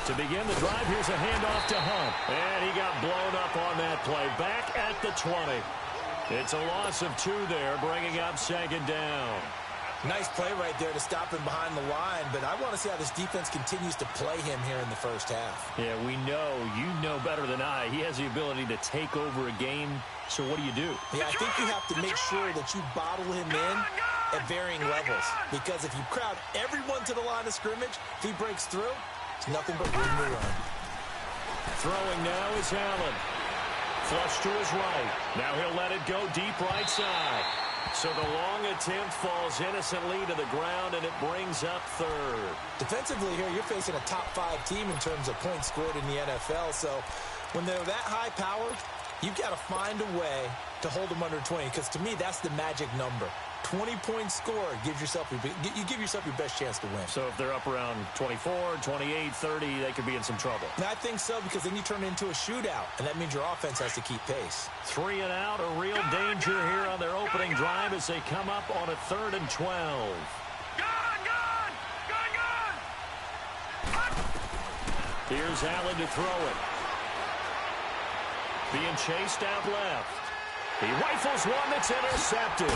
To begin the drive, here's a handoff to Hunt. And he got blown up on that play. Back at the 20. It's a loss of 2 there, bringing up second down. Nice play right there to stop him behind the line, but I want to see how this defense continues to play him here in the first half. Yeah, you know better than I. He has the ability to take over a game, so what do? Yeah, I think you have to make sure that you bottle him in at varying levels, because if you crowd everyone to the line of scrimmage, if he breaks through, it's nothing but room to run. Throwing now is Allen. Flush to his right. Now he'll let it go deep right side. So the long attempt falls innocently to the ground, and it brings up third. Defensively here, you're facing a top-5 team in terms of points scored in the NFL. So when they're that high-powered, you've got to find a way to hold them under 20, because to me, that's the magic number. 20 points scored, you give yourself your best chance to win. So if they're up around 24, 28, 30, they could be in some trouble. And I think so, because then you turn it into a shootout, and that means your offense has to keep pace. 3 and out, a real danger here on their opening drive as they come up on a 3rd and 12. Here's Allen to throw it. Being chased out left. He rifles one that's intercepted.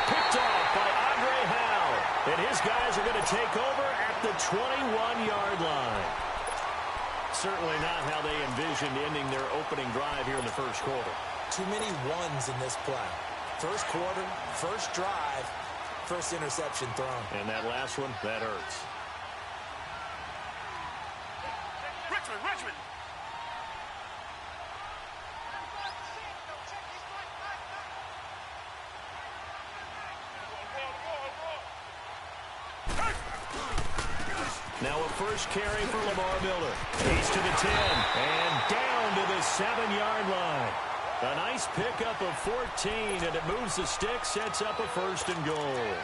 Picked off by Andre Howe. And his guys are going to take over at the 21-yard line. Certainly not how they envisioned ending their opening drive here in the first quarter. Too many ones in this play. First quarter, first drive, first interception thrown. And that last one, that hurts. Richmond. Now a first carry for Lamar Miller. He's to the 10 and down to the 7-yard line. A nice pickup of 14, and it moves the stick, sets up a 1st and goal.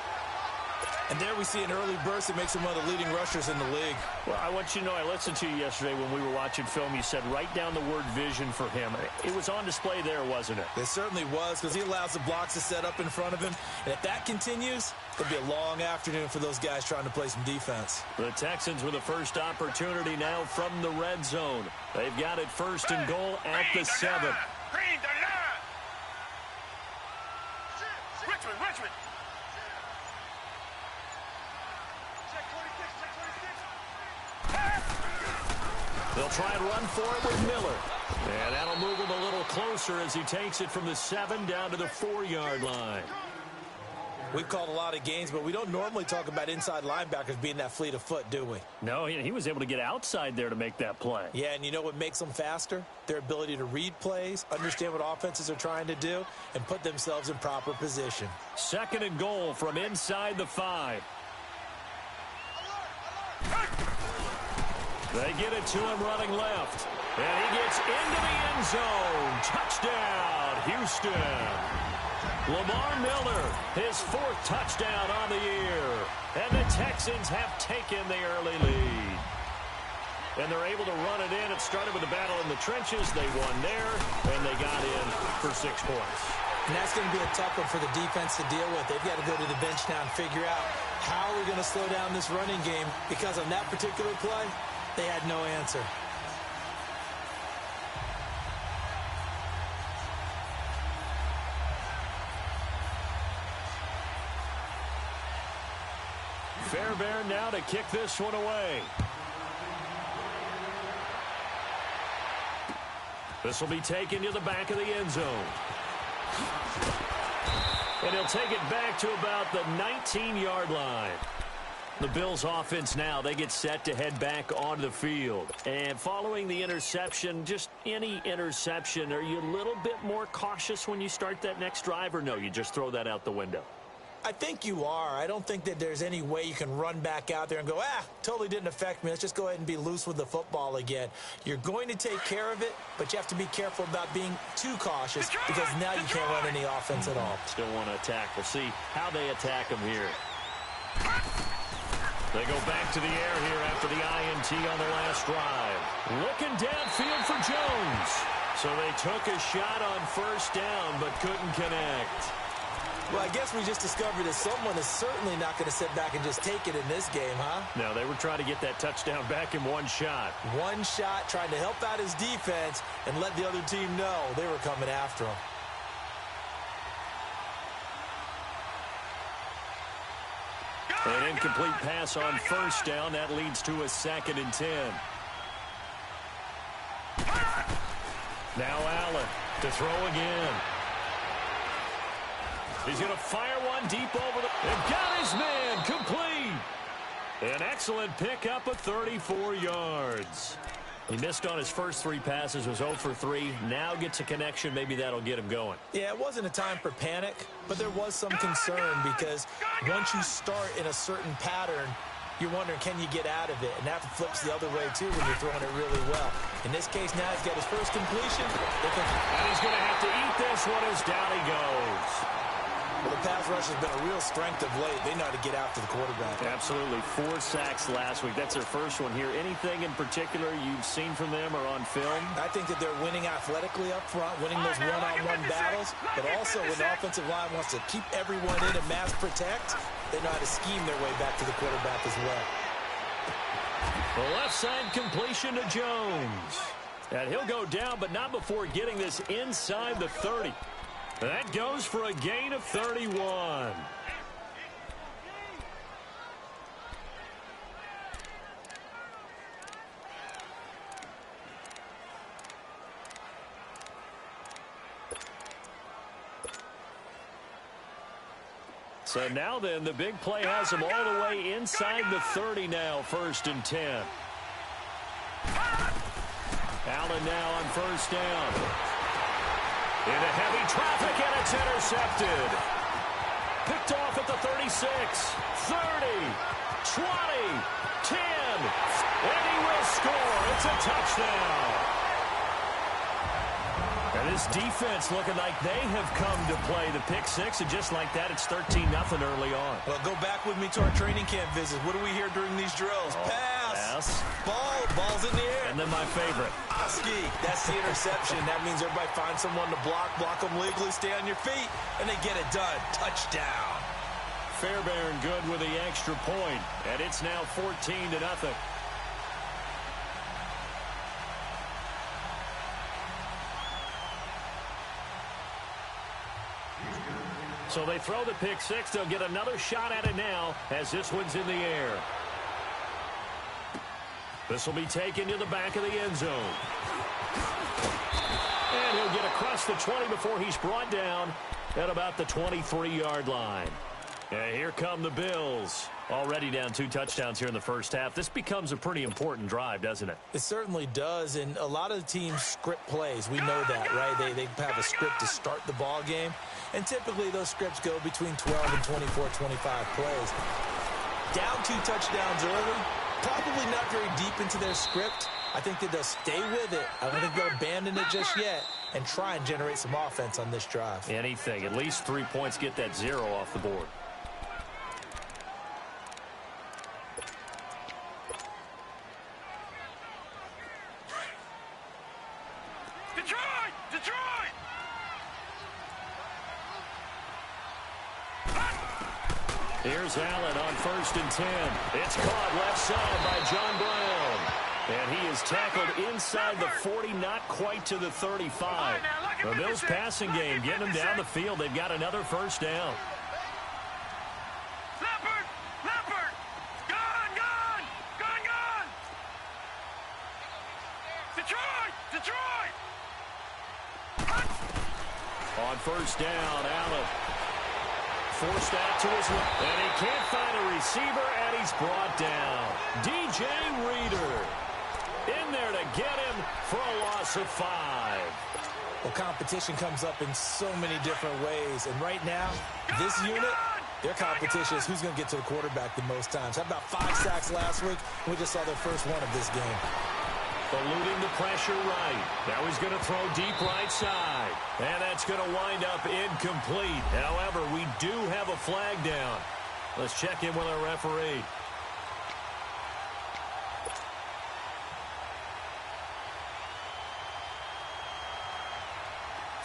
And there we see an early burst that makes him one of the leading rushers in the league. Well, I want you to know, I listened to you yesterday when we were watching film. You said write down the word vision for him. It was on display there, wasn't it? It certainly was, because he allows the blocks to set up in front of him. And if that continues, it'll be a long afternoon for those guys trying to play some defense. The Texans with the first opportunity now from the red zone. They've got it 1st and goal at the 7. Green the line. Richmond. They'll try and run for it with Miller. And that'll move him a little closer as he takes it from the 7 down to the 4-yard line. We've called a lot of games, but we don't normally talk about inside linebackers being that fleet of foot, do we? No, he was able to get outside there to make that play. Yeah, and you know what makes them faster? Their ability to read plays, understand what offenses are trying to do, and put themselves in proper position. 2nd and goal from inside the 5. They get it to him running left. And he gets into the end zone. Touchdown, Houston. Lamar Miller, his 4th touchdown on the year. And the Texans have taken the early lead. And they're able to run it in. It started with a battle in the trenches. They won there, and they got in for 6 points. And that's going to be a tough one for the defense to deal with. They've got to go to the bench now and figure out how we're going to slow down this running game, because on that particular play, they had no answer. Fairbairn now to kick this one away. This will be taken to the back of the end zone. And he'll take it back to about the 19-yard line. The Bills offense now, they get set to head back onto the field. And following the interception, just any interception, are you a little bit more cautious when you start that next drive, or no, you just throw that out the window? I think you are. I don't think that there's any way you can run back out there and go, totally didn't affect me. Let's just go ahead and be loose with the football again. You're going to take care of it, but you have to be careful about being too cautious, because now you can't run any offense at all. Still want to attack. We'll see how they attack him here. They go back to the air here after the INT on the last drive. Looking downfield for Jones. So they took a shot on 1st down, but couldn't connect. Well, I guess we just discovered that someone is certainly not going to sit back and just take it in this game, huh? No, they were trying to get that touchdown back in one shot. One shot, trying to help out his defense and let the other team know they were coming after him. An incomplete pass on first down. That leads to a 2nd and 10. Now Allen to throw again. He's going to fire one deep over the... They've got his man complete. An excellent pickup of 34 yards. He missed on his first 3 passes, was 0 for 3. Now gets a connection. Maybe that'll get him going. Yeah, it wasn't a time for panic, but there was some concern because once you start in a certain pattern, you're wondering, can you get out of it? And that flips the other way, too, when you're throwing it really well. In this case, now he's got his first completion. And he's going to have to eat this one as down he goes. Well, the pass rush has been a real strength of late. They know how to get after the quarterback. Absolutely. 4 sacks last week. That's their first one here. Anything in particular you've seen from them or on film? I think that they're winning athletically up front, winning those one-on-one battles, but also when the offensive line wants to keep everyone in and mass protect, they know how to scheme their way back to the quarterback as well. The left side completion to Jones. And he'll go down, but not before getting this inside the 30. That goes for a gain of 31. So now then, the big play has him all the way inside the 30 now, 1st and 10. Allen now on first down. Into heavy traffic, and it's intercepted. Picked off at the 36, 30, 20, 10, and he will score. It's a touchdown. And this defense looking like they have come to play the pick 6, and just like that, it's 13-0 early on. Well, go back with me to our training camp visits. What do we hear during these drills? Pass. Ball's in the air. And then my favorite. Oski, that's the interception. That means everybody finds someone to block them legally, stay on your feet, and they get it done. Touchdown. Fairbairn good with the extra point, and it's now 14-0. So they throw the pick 6. They'll get another shot at it now as this one's in the air. This will be taken to the back of the end zone. And he'll get across the 20 before he's brought down at about the 23-yard line. And here come the Bills. Already down 2 touchdowns here in the first half. This becomes a pretty important drive, doesn't it? It certainly does, and a lot of the teams script plays. We know that, right? They have a script to start the ball game, and typically those scripts go between 12 and 24, 25 plays. Down 2 touchdowns early, probably not very deep into their script. I think that they'll stay with it. I don't think they'll abandon it just yet and try and generate some offense on this drive. Anything. At least 3 points, get that 0 off the board. Detroit! Here's Allen on 1st and 10. It's caught left side by John Brown. And he is tackled inside the 40, not quite to the 35. The Bills passing game getting them down the field. They've got another first down. Leopard! Gone! Detroit! On first down, Allen forced out to his left. And he can't find a receiver, and he's brought down. DJ Reader in there to get him for a loss of 5. Well, competition comes up in so many different ways, and right now, this unit, their competition is who's going to get to the quarterback the most times. How about 5 sacks last week? We just saw their first one of this game. Eluding the pressure right. Now he's going to throw deep right side. And that's going to wind up incomplete. However, we do have a flag down. Let's check in with our referee.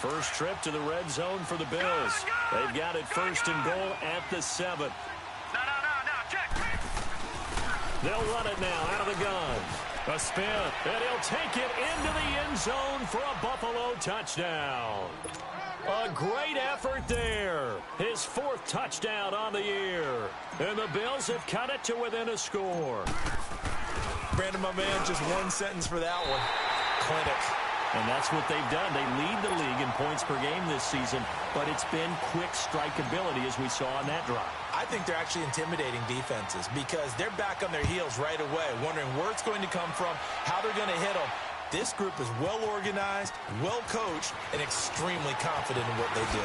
First trip to the red zone for the Bills. They've got it first and goal at the 7. No, check. They'll run it now out of the gun. A spin, and he'll take it into the end zone for a Buffalo touchdown. A great effort there. His 4th touchdown on the year. And the Bills have cut it to within a score. Brandon, my man, just one sentence for that one. Clinic. And that's what they've done. They lead the league in points per game this season, but it's been quick strikeability as we saw on that drive. I think they're actually intimidating defenses because they're back on their heels right away, wondering where it's going to come from, how they're going to hit them. This group is well organized, well coached, and extremely confident in what they do.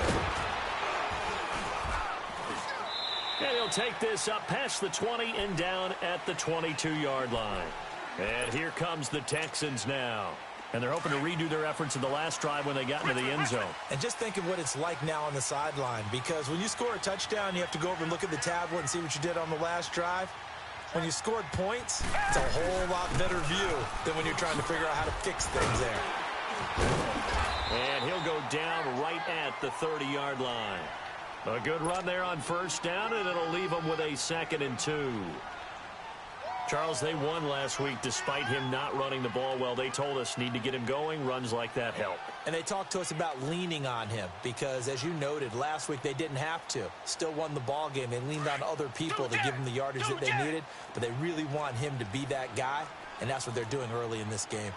And he'll take this up past the 20 and down at the 22-yard line. And here comes the Texans now. And they're hoping to redo their efforts in the last drive when they got into the end zone. And just think of what it's like now on the sideline, because when you score a touchdown, you have to go over and look at the tablet and see what you did on the last drive. When you scored points, it's a whole lot better view than when you're trying to figure out how to fix things there. And he'll go down right at the 30-yard line. A good run there on first down, and it'll leave them with a 2nd and 2. Charles, they won last week despite him not running the ball well. They told us need to get him going. Runs like that help. And they talked to us about leaning on him because, as you noted, last week they didn't have to. Still won the ball game. They leaned on other people to give them the yardage that they needed, but they really want him to be that guy, and that's what they're doing early in this game.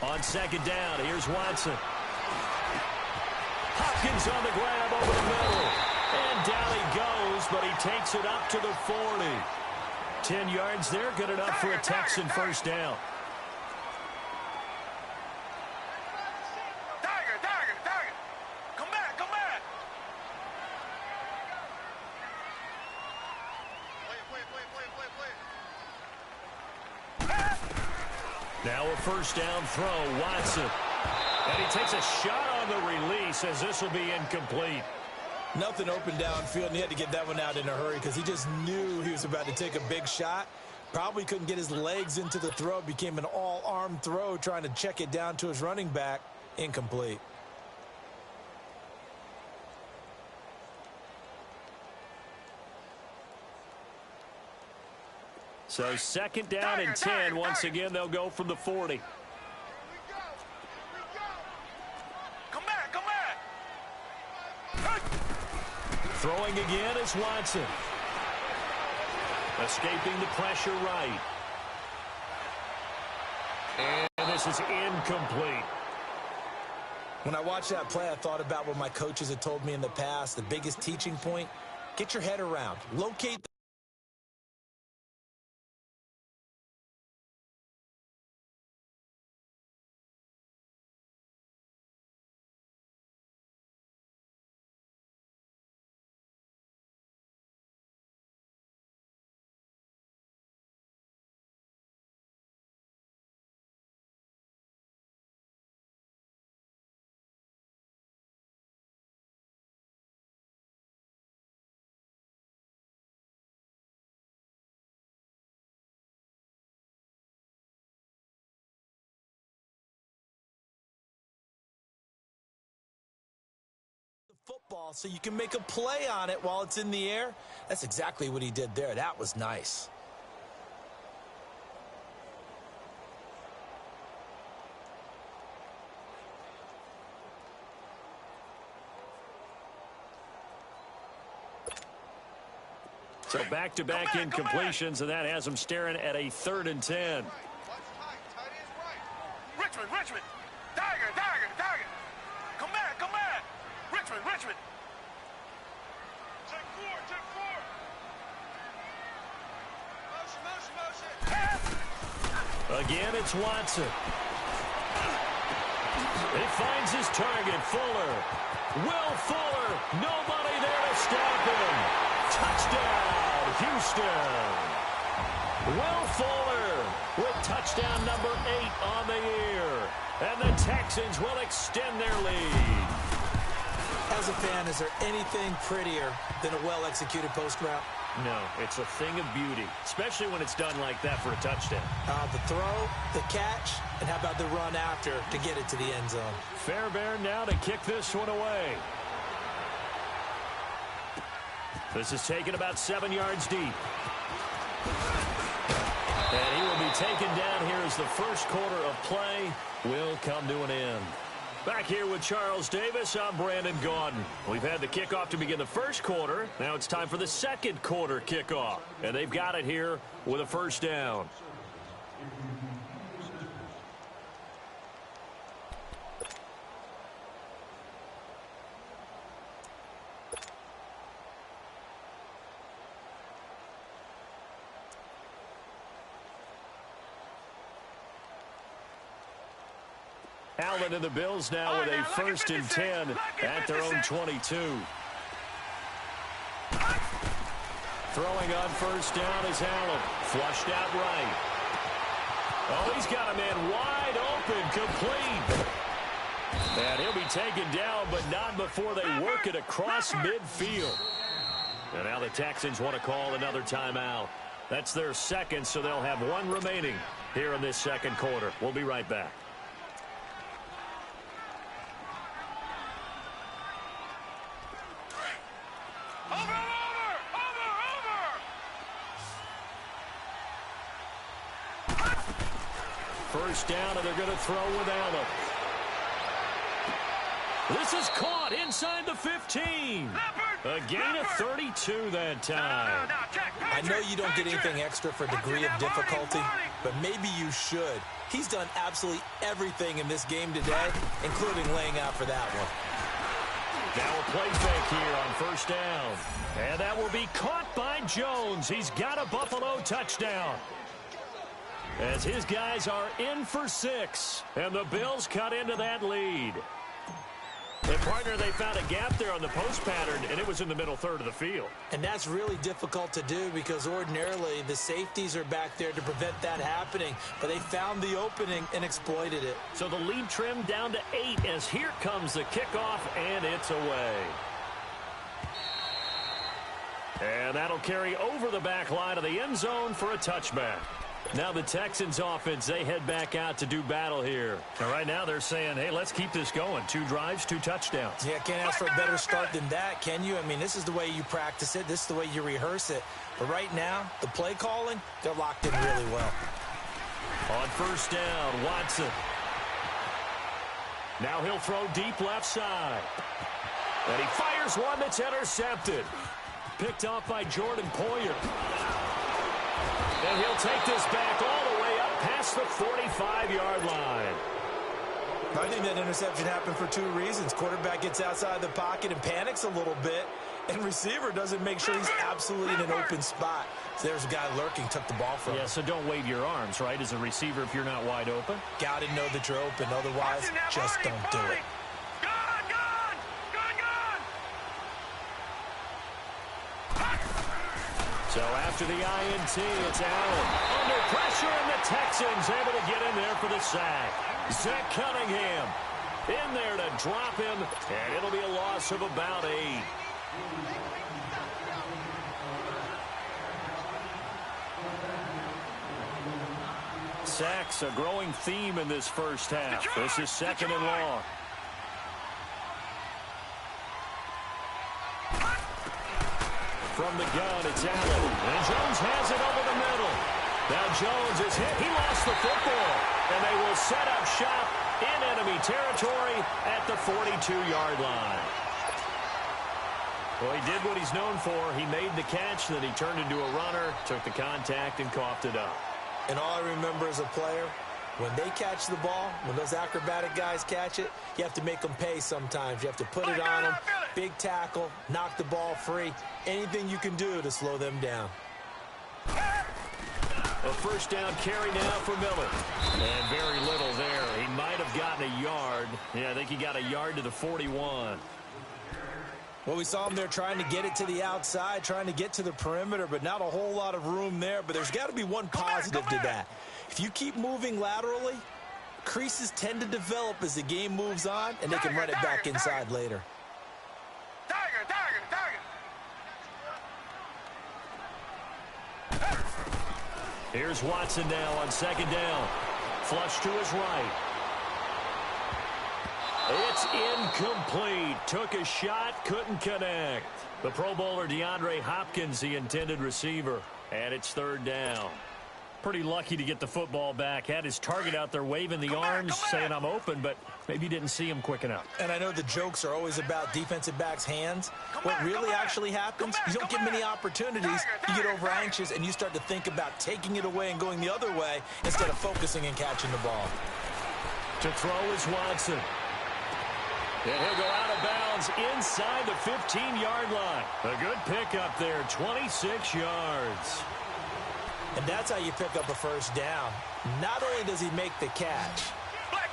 On 2nd down, here's Watson. Hopkins on the grab over the middle. And down he goes, but he takes it up to the 40. 10 yards there, good enough for a Texan first down. Tiger. Come back. Play. Now a first down throw, Watson. And he takes a shot on the release as this will be incomplete. Nothing open downfield, and he had to get that one out in a hurry because he just knew he was about to take a big shot. Probably couldn't get his legs into the throw. Became an all-arm throw trying to check it down to his running back. Incomplete. So 2nd down and 10. Once again, they'll go from the 40. Come back. Throwing again is Watson. Escaping the pressure right. And this is incomplete. When I watched that play, I thought about what my coaches had told me in the past. The biggest teaching point, get your head around. Locate the football so you can make a play on it while it's in the air. That's exactly what he did there. That was nice. So back-to-back incompletions, and that has them staring at a 3rd and 10. Richmond. Tiger. Come back. Richmond. Check four. Motion. Again, it's Watson. He finds his target, Fuller. Will Fuller, nobody there to stop him. Touchdown, Houston. Will Fuller with touchdown number 8 on the year. And the Texans will extend their lead. As a fan, is there anything prettier than a well-executed post route? No, it's a thing of beauty, especially when it's done like that for a touchdown. The throw, the catch, and how about the run after to get it to the end zone? Fairbairn now to kick this one away. This is taken about 7 yards deep. And he will be taken down here as the first quarter of play will come to an end. Back here with Charles Davis, I'm Brandon Gaudin. We've had the kickoff to begin the first quarter. Now it's time for the second quarter kickoff. And they've got it here with a first down. Allen and the Bills now with a 1st and 10 at their own 22. Throwing on first down is Allen. Flushed out right. Oh, he's got a man wide open, complete. And he'll be taken down, but not before they work it across midfield. And now the Texans want to call another timeout. That's their second, so they'll have one remaining here in this second quarter. We'll be right back. First down, and they're going to throw with Allen. This is caught inside the 15. A gain of 32 that time. I know you don't get anything extra for degree of difficulty, but maybe you should. He's done absolutely everything in this game today, including laying out for that one. Now a play fake here on first down. And that will be caught by Jones. He's got a Buffalo touchdown. As his guys are in for 6. And the Bills cut into that lead. And partner, they found a gap there on the post pattern, and it was in the middle third of the field. And that's really difficult to do because ordinarily the safeties are back there to prevent that happening. But they found the opening and exploited it. So the lead trimmed down to 8 as here comes the kickoff, and it's away. And that'll carry over the back line of the end zone for a touchback. Now the Texans offense, they head back out to do battle here. And right now they're saying, hey, let's keep this going. 2 drives, 2 touchdowns. Yeah, can't ask for a better start than that, can you? I mean, this is the way you practice it. This is the way you rehearse it. But right now, the play calling, they're locked in really well. On first down, Watson. Now he'll throw deep left side. And he fires one that's intercepted. Picked off by Jordan Poyer. And he'll take this back all the way up past the 45-yard line. I think that interception happened for 2 reasons. Quarterback gets outside the pocket and panics a little bit, and receiver doesn't make sure he's absolutely in an open spot. So there's a guy lurking, took the ball from him. Yeah, so don't wave your arms, right, as a receiver if you're not wide open. Got to know that you're open. Otherwise, just don't do it. So after the INT, it's Allen. Under pressure, and the Texans able to get in there for the sack. Zach Cunningham in there to drop him, and it'll be a loss of about 8. Sacks, a growing theme in this first half. This is 2nd and long. From the gun, it's Allen. And Jones has it over the middle. Now Jones is hit. He lost the football. And they will set up shop in enemy territory at the 42-yard line. Well, he did what he's known for. He made the catch, then he turned into a runner, took the contact, and coughed it up. And all I remember as a player, when they catch the ball, when those acrobatic guys catch it, you have to make them pay sometimes. You have to put it on them, big tackle, knock the ball free. Anything you can do to slow them down. A first down carry now for Miller. And very little there. He might have gotten a yard. Yeah, I think he got a yard to the 41. Well, we saw him there trying to get it to the outside, trying to get to the perimeter, but not a whole lot of room there. But there's got to be one positive to that. If you keep moving laterally, creases tend to develop as the game moves on, and they can run it back inside later. Here's Watson now on second down. Flush to his right. It's incomplete. Took a shot, couldn't connect. The Pro Bowler DeAndre Hopkins, the intended receiver. And it's third down. Pretty lucky to get the football back. Had his target out there waving the arms, saying I'm open, but maybe didn't see him quick enough. And I know the jokes are always about defensive backs' hands. What really actually happens, you don't get many opportunities. You get over anxious, and you start to think about taking it away and going the other way instead of focusing and catching the ball. To throw is Watson. And he'll go out of bounds inside the 15-yard line. A good pickup there, 26 yards. And that's how you pick up a first down. Not only does he make the catch,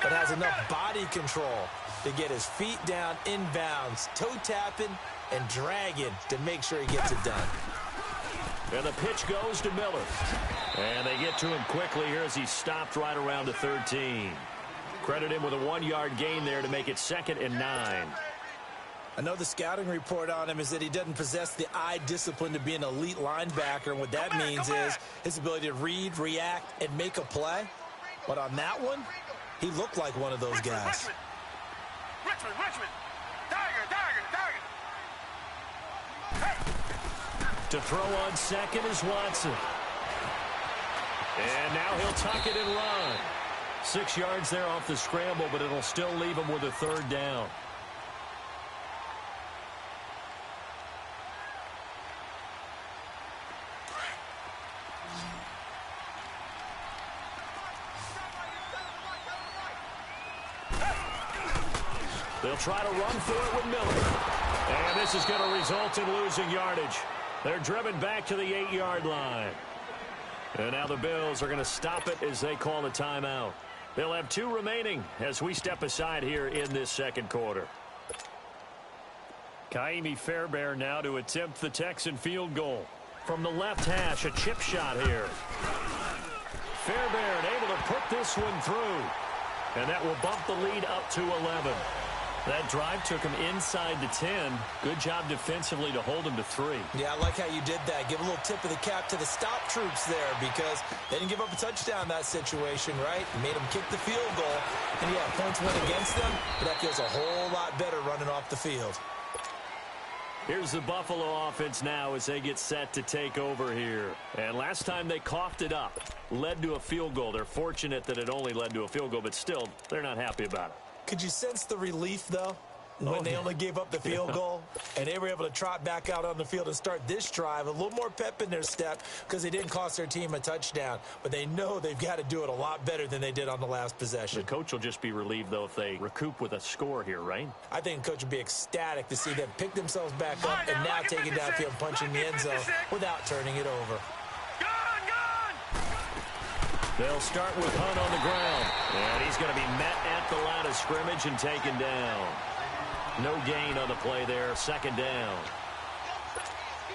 but has enough body control to get his feet down inbounds, toe tapping and dragging to make sure he gets it done. And the pitch goes to Miller. And they get to him quickly here as he stopped right around the 13. Credit him with a 1-yard gain there to make it 2nd and 9. I know the scouting report on him is that he doesn't possess the eye discipline to be an elite linebacker, and what that means is his ability to read, react, and make a play. But on that one, he looked like one of those guys. Richmond. Tiger. To throw on second is Watson. And now he'll tuck it and run. 6 yards there off the scramble, but it'll still leave him with a third down. They'll try to run for it with Miller. And this is going to result in losing yardage. They're driven back to the 8-yard line. And now the Bills are going to stop it as they call a timeout. They'll have 2 remaining as we step aside here in this second quarter. Kaimi Fairbairn now to attempt the Texan field goal. From the left hash, a chip shot here. Fairbairn able to put this one through. And that will bump the lead up to 11. That drive took him inside the 10. Good job defensively to hold him to 3. Yeah, I like how you did that. Give a little tip of the cap to the stop troops there because they didn't give up a touchdown in that situation, right? Made them kick the field goal. And, yeah, points went against them, but that feels a whole lot better running off the field. Here's the Buffalo offense now as they get set to take over here. And last time they coughed it up, led to a field goal. They're fortunate that it only led to a field goal, but still, they're not happy about it. Could you sense the relief, though, when they only gave up the field goal and they were able to trot back out on the field and start this drive? A little more pep in their step because they didn't cost their team a touchdown. But they know they've got to do it a lot better than they did on the last possession. The coach will just be relieved, though, if they recoup with a score here, right? I think the coach would be ecstatic to see them pick themselves back up and now take it downfield and punch in the end zone without turning it over. They'll start with Hunt on the ground. And he's going to be met at the line of scrimmage and taken down. No gain on the play there. 2nd down.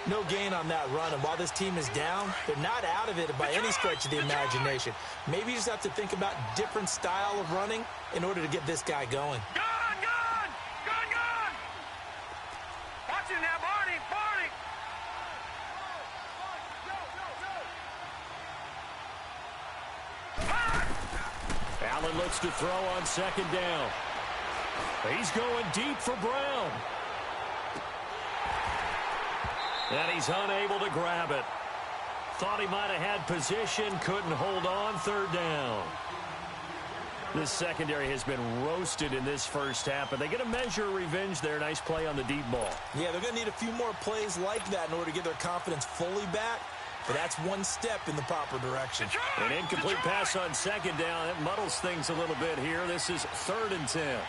No gain on that run. And while this team is down, they're not out of it by any stretch of the imagination. Maybe you just have to think about different style of running in order to get this guy going. Gun! Watch it now, Barney! Allen looks to throw on 2nd down. He's going deep for Brown. And he's unable to grab it. Thought he might have had position, couldn't hold on. 3rd down. This secondary has been roasted in this first half, but they get a measure of revenge there. Nice play on the deep ball. Yeah, they're going to need a few more plays like that in order to get their confidence fully back. But that's one step in the proper direction. An incomplete pass on 2nd down. That muddles things a little bit here. This is 3rd and 10.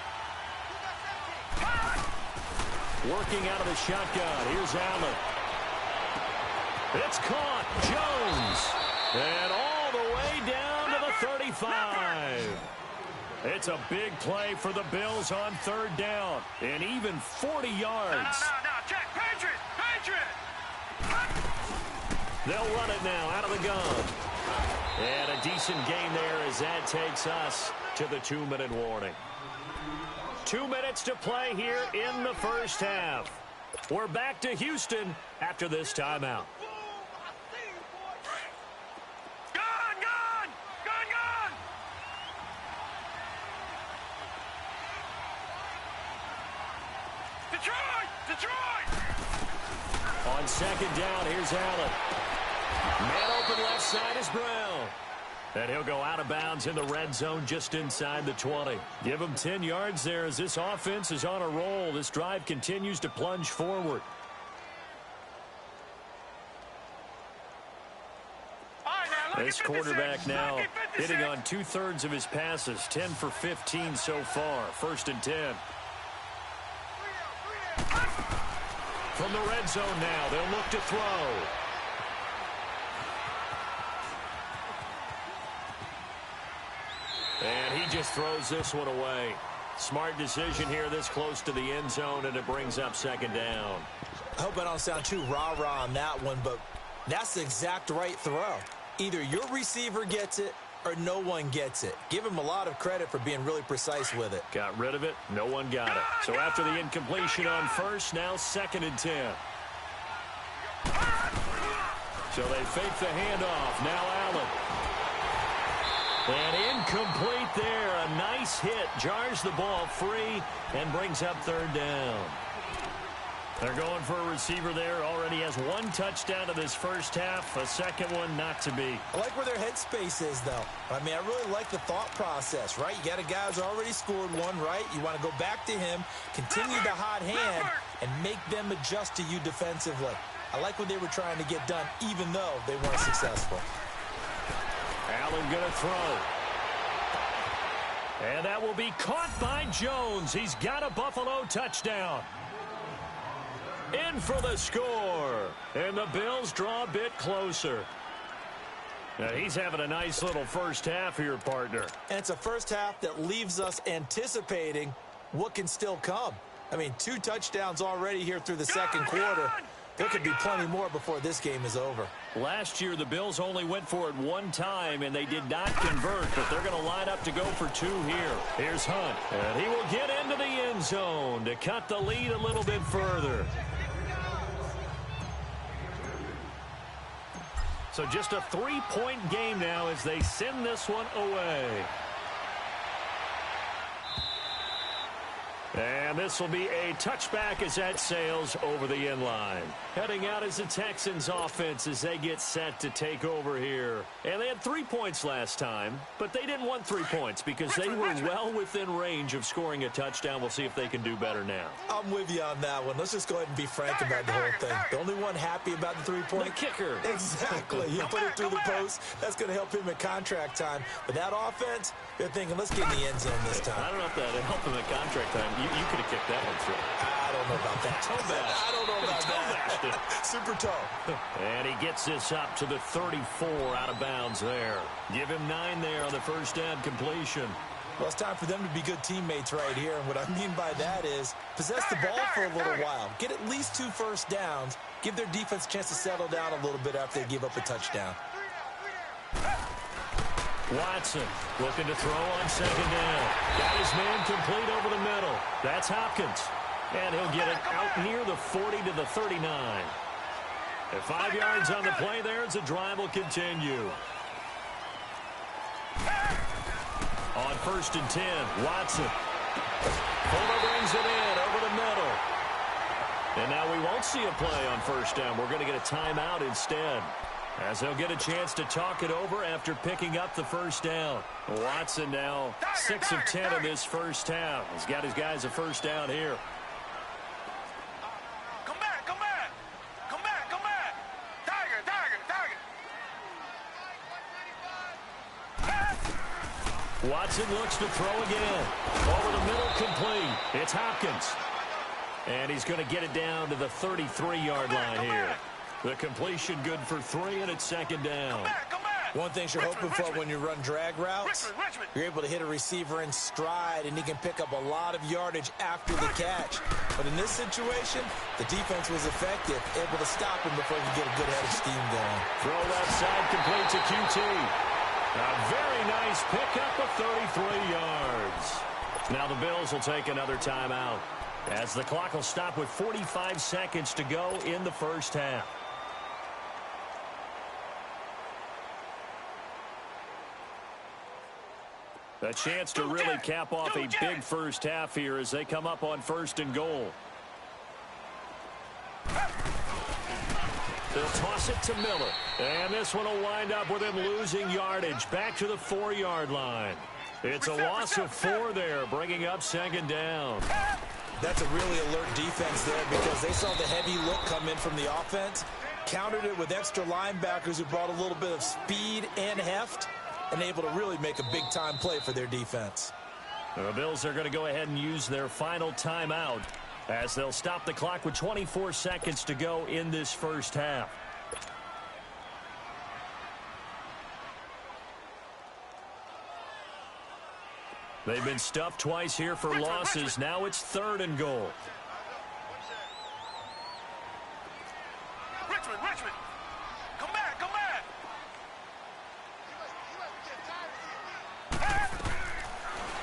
Working out of the shotgun. Here's Allen. It's caught. Jones. And all the way down to the 35. It's a big play for the Bills on 3rd down. And even 40 yards. No, check. Patriot. They'll run it now out of the gun. And a decent gain there as that takes us to the 2-minute warning. 2 minutes to play here in the first half. We're back to Houston after this timeout. Gun! Detroit! Detroit! On second down, here's Allen. Man open left side is Brown. And he'll go out of bounds in the red zone just inside the 20. Give him 10 yards there as this offense is on a roll. This drive continues to plunge forward. This quarterback now hitting on 2/3 of his passes, 10 for 15 so far. 1st and 10. From the red zone now, they'll look to throw. And he just throws this one away. Smart decision here this close to the end zone, and it brings up 2nd down. I hope I don't sound too rah-rah on that one, but that's the exact right throw. Either your receiver gets it or no one gets it. Give him a lot of credit for being really precise with it. Got rid of it. No one got it. So after the incompletion on first, now 2nd and 10. So they fake the handoff. Now Allen. And incomplete there. A nice hit. Jars the ball free and brings up 3rd down. They're going for a receiver there. Already has 1 touchdown in this first half. A 2nd one not to be. I like where their headspace is, though. I mean, I really like the thought process, right? You got a guy who's already scored one, right? You want to go back to him, continue the hot hand, and make them adjust to you defensively. I like what they were trying to get done, even though they weren't successful. Allen going to throw. And that will be caught by Jones. He's got a Buffalo touchdown. In for the score. And the Bills draw a bit closer. Now he's having a nice little first half here, partner. And it's a first half that leaves us anticipating what can still come. I mean, 2 touchdowns already here through the 2nd quarter. There could be plenty more before this game is over. Last year, the Bills only went for it 1 time, and they did not convert, but they're going to line up to go for 2 here. Here's Hunt, and he will get into the end zone to cut the lead a little bit further. So just a 3-point game now as they send this one away. And this will be a touchback as that sails over the end line. Heading out is the Texans offense as they get set to take over here. And they had 3 points last time, but they didn't want 3 points because they were well within range of scoring a touchdown. We'll see if they can do better now. I'm with you on that one. Let's just go ahead and be frank about the whole thing. The only one happy about the 3-point? The kicker. Exactly. He put it through the post. That's going to help him at contract time. But that offense, they're thinking, let's get in the end zone this time. I don't know if that helped him at contract time. You could have kicked that one through. I don't know about that. Toe bash. I don't know about that. Super toe. And he gets this up to the 34 out of bounds there. Give him 9 there on the first down completion. Well, it's time for them to be good teammates right here. And what I mean by that is possess the ball for a little while. Get at least 2 first downs. Give their defense a chance to settle down a little bit after they give up a touchdown. Watson looking to throw on second down. Got his man complete over the middle. That's Hopkins. And he'll get it out near the 40 to the 39. At 5 yards on the play there as the drive will continue. On 1st and 10, Watson. Fuller brings it in over the middle. And now we won't see a play on first down. We're going to get a timeout instead, as they'll get a chance to talk it over after picking up the first down. Watson now 6 of 10 in this first half. He's got his guys a first down here. Come back, come back. Come back, come back. Tiger, tiger, tiger. Watson looks to throw again. Over the middle, complete. It's Hopkins. And he's going to get it down to the 33-yard line here. The completion good for 3, and it's second down. One thing you're hoping for when you run drag routes, you're able to hit a receiver in stride, and he can pick up a lot of yardage after the catch. But in this situation, the defense was effective, able to stop him before he could get a good head of steam going. Throw left side, complete to QT. A very nice pickup of 33 yards. Now the Bills will take another timeout, as the clock will stop with 45 seconds to go in the first half. A chance to really cap off a big first half here as they come up on 1st and goal. They'll toss it to Miller. And this one will wind up with him losing yardage back to the 4-yard line. It's a loss of 4 there, bringing up second down. That's a really alert defense there because they saw the heavy look come in from the offense, countered it with extra linebackers who brought a little bit of speed and heft, and able to really make a big-time play for their defense. The Bills are going to go ahead and use their final timeout as they'll stop the clock with 24 seconds to go in this first half. They've been stuffed twice here for losses. Now it's 3rd and goal. Richmond. Come back.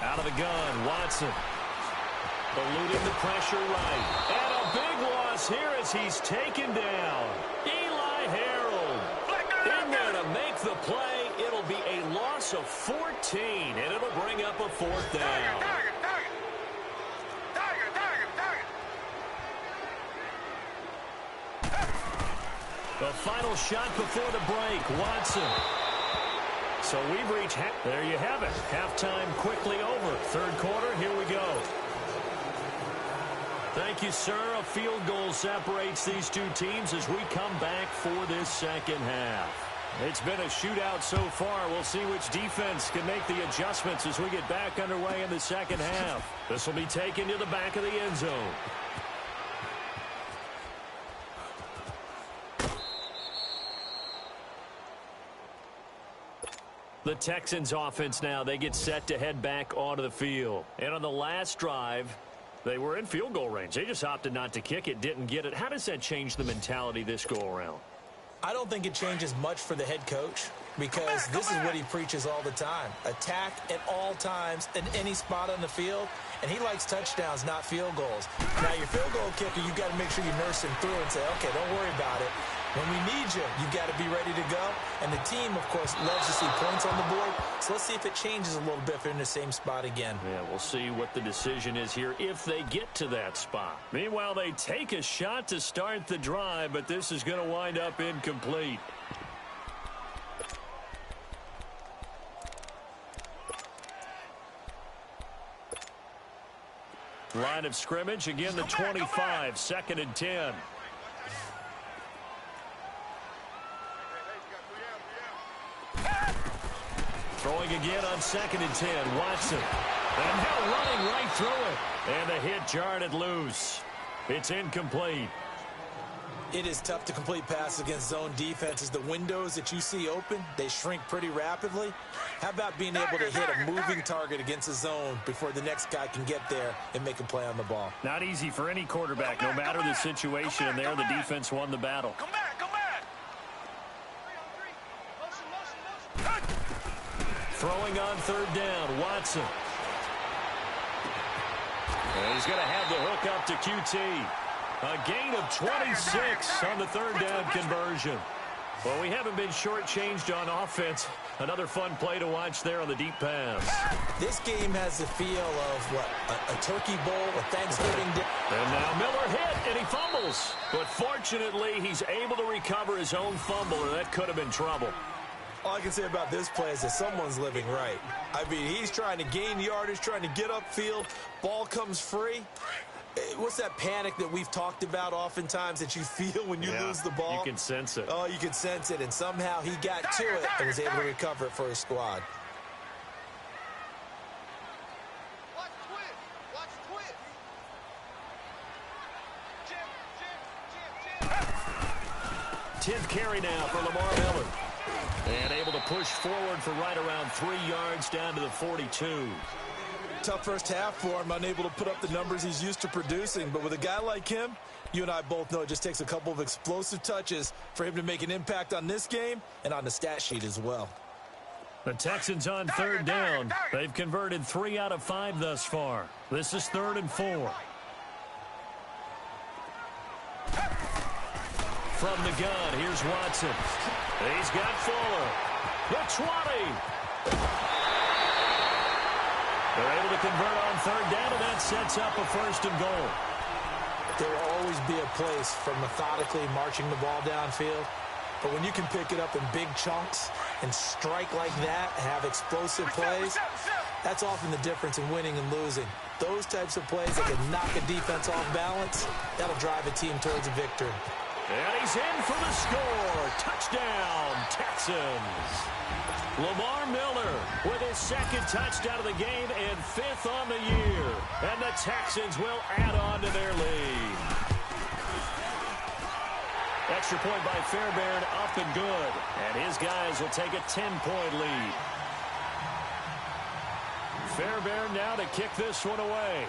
Out of the gun, Watson. Eluding the pressure right. And a big loss here as he's taken down. Eli Harold in there to make the play. It'll be a loss of 14, and it'll bring up a 4th down. The final shot before the break, Watson. So we've reached, there you have it. Halftime quickly over. 3rd quarter, here we go. Thank you, sir. A field goal separates these two teams as we come back for this second half. It's been a shootout so far. We'll see which defense can make the adjustments as we get back underway in the second half. This will be taken to the back of the end zone. The Texans offense now, they get set to head back onto the field. And on the last drive, they were in field goal range. They just opted not to kick it, didn't get it. How does that change the mentality this go-around? I don't think it changes much for the head coach because this is what he preaches all the time. Attack at all times in any spot on the field, and he likes touchdowns, not field goals. Now, your field goal kicker, you've got to make sure you nurse him through and say, okay, don't worry about it. When we need you, you've got to be ready to go. And the team, of course, loves to see points on the board. So let's see if it changes a little bit if they're in the same spot again. Yeah, we'll see what the decision is here if they get to that spot. Meanwhile, they take a shot to start the drive, but this is going to wind up incomplete. Line of scrimmage, again the 25, 2nd and 10. Throwing again on 2nd and 10, Watson. And now running right through it. And the hit jarred it loose. It's incomplete. It is tough to complete passes against zone defenses. The windows that you see open, they shrink pretty rapidly. How about being able to hit a moving target against a zone before the next guy can get there and make a play on the ball? Not easy for any quarterback, no matter the situation. And there, the defense won the battle. Come back. Throwing on 3rd down, Watson. And he's going to have the hook up to QT. A gain of 26 on the 3rd down conversion. Well, we haven't been shortchanged on offense. Another fun play to watch there on the deep pass. This game has the feel of, what, a turkey bowl, a Thanksgiving dinner. And now Miller hit, and he fumbles. But fortunately, he's able to recover his own fumble, or that could have been trouble. All I can say about this play is that someone's living right. I mean, he's trying to gain yardage, trying to get upfield. Ball comes free. What's that panic that we've talked about oftentimes that you feel when you lose the ball? You can sense it. Oh, you can sense it. And somehow he got to it and was able to recover it for his squad. Watch twist. Jim. 10th carry now for Lamar Miller. And able to push forward for right around 3 yards down to the 42. Tough first half for him, unable to put up the numbers he's used to producing. But with a guy like him, you and I both know it just takes a couple of explosive touches for him to make an impact on this game and on the stat sheet as well. The Texans on 3rd down. They've converted 3 out of 5 thus far. This is 3rd and 4. From the gun, here's Watson. He's got Fuller. The 20. They're able to convert on 3rd down, and that sets up a 1st and goal. There will always be a place for methodically marching the ball downfield. But when you can pick it up in big chunks and strike like that, have explosive plays, that's often the difference in winning and losing. Those types of plays that can knock a defense off balance, that'll drive a team towards a victory. And he's in for the score. Touchdown, Texans. Lamar Miller with his second touchdown of the game and 5th on the year. And the Texans will add on to their lead. Extra point by Fairbairn, up and good. And his guys will take a 10-point lead. Fairbairn now to kick this one away.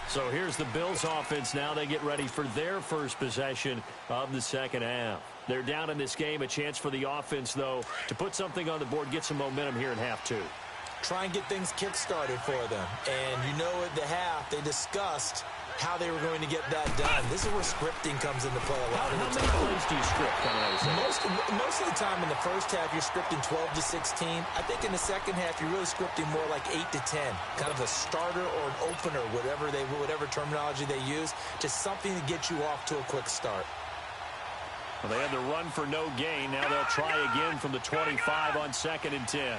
So here's the Bills offense now. They get ready for their first possession of the second half. They're down in this game. A chance for the offense, though, to put something on the board, get some momentum here in half two. Try and get things kick-started for them. And you know at the half, they discussed how they were going to get that done. This is where scripting comes into play a lot of the time. How many plays do you script coming out of the Most of the time in the first half, you're scripting 12 to 16. I think in the second half, you're really scripting more like 8 to 10. Kind of a starter or an opener, whatever terminology they use. Just something to get you off to a quick start. Well, they had the run for no gain. Now they'll try again from the 25 on 2nd and 10.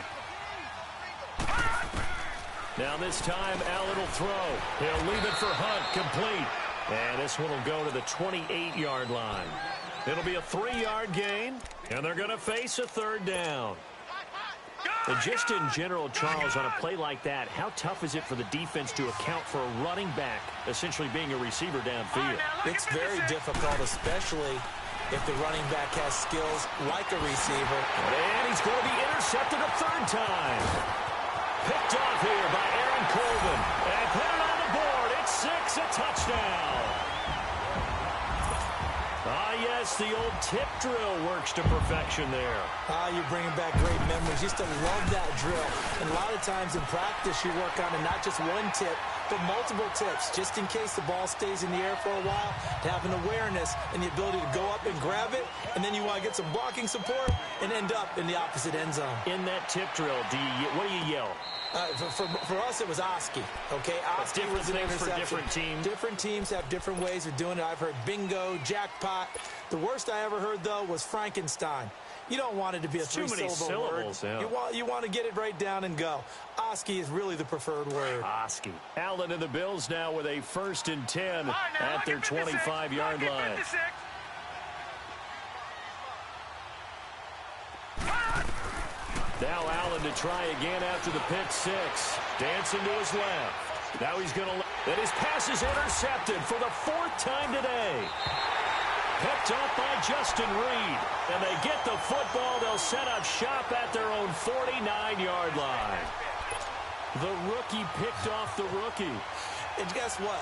Now this time, Allen will throw. He'll leave it for Hunt, complete. And this one will go to the 28-yard line. It'll be a 3-yard gain, and they're going to face a 3rd down. And just in general, Charles, on a play like that, how tough is it for the defense to account for a running back essentially being a receiver downfield? It's very difficult, especially if the running back has skills like a receiver. And he's going to be intercepted a 3rd time. Picked off here by Aaron Colvin. And put it on the board. It's 6, a touchdown. Ah, yes, the old tip drill works to perfection there. You're bringing back great memories. Used to love that drill. And a lot of times in practice, you work on it, not just one tip, but multiple tips, just in case the ball stays in the air for a while, to have an awareness and the ability to go up and grab it, and then you want to get some blocking support and end up in the opposite end zone. In that tip drill, what do you yell? For us, it was Oski. Okay, Oski was an interception. For different teams. Different teams have different ways of doing it. I've heard bingo, jackpot. The worst I ever heard, though, was Frankenstein. You don't want it to be a three-syllable word. Yeah. You want to get it right down and go. Oski is really the preferred word. Oski. Allen and the Bills now with a 1st and 10 at their 25-yard line. Now Allen to try again after the pick 6. Dancing to his left. Now he's going to... And his pass is intercepted for the 4th time today. Picked up by Justin Reed. And they get the football. They'll set up shop at their own 49-yard line. The rookie picked off the rookie. And guess what?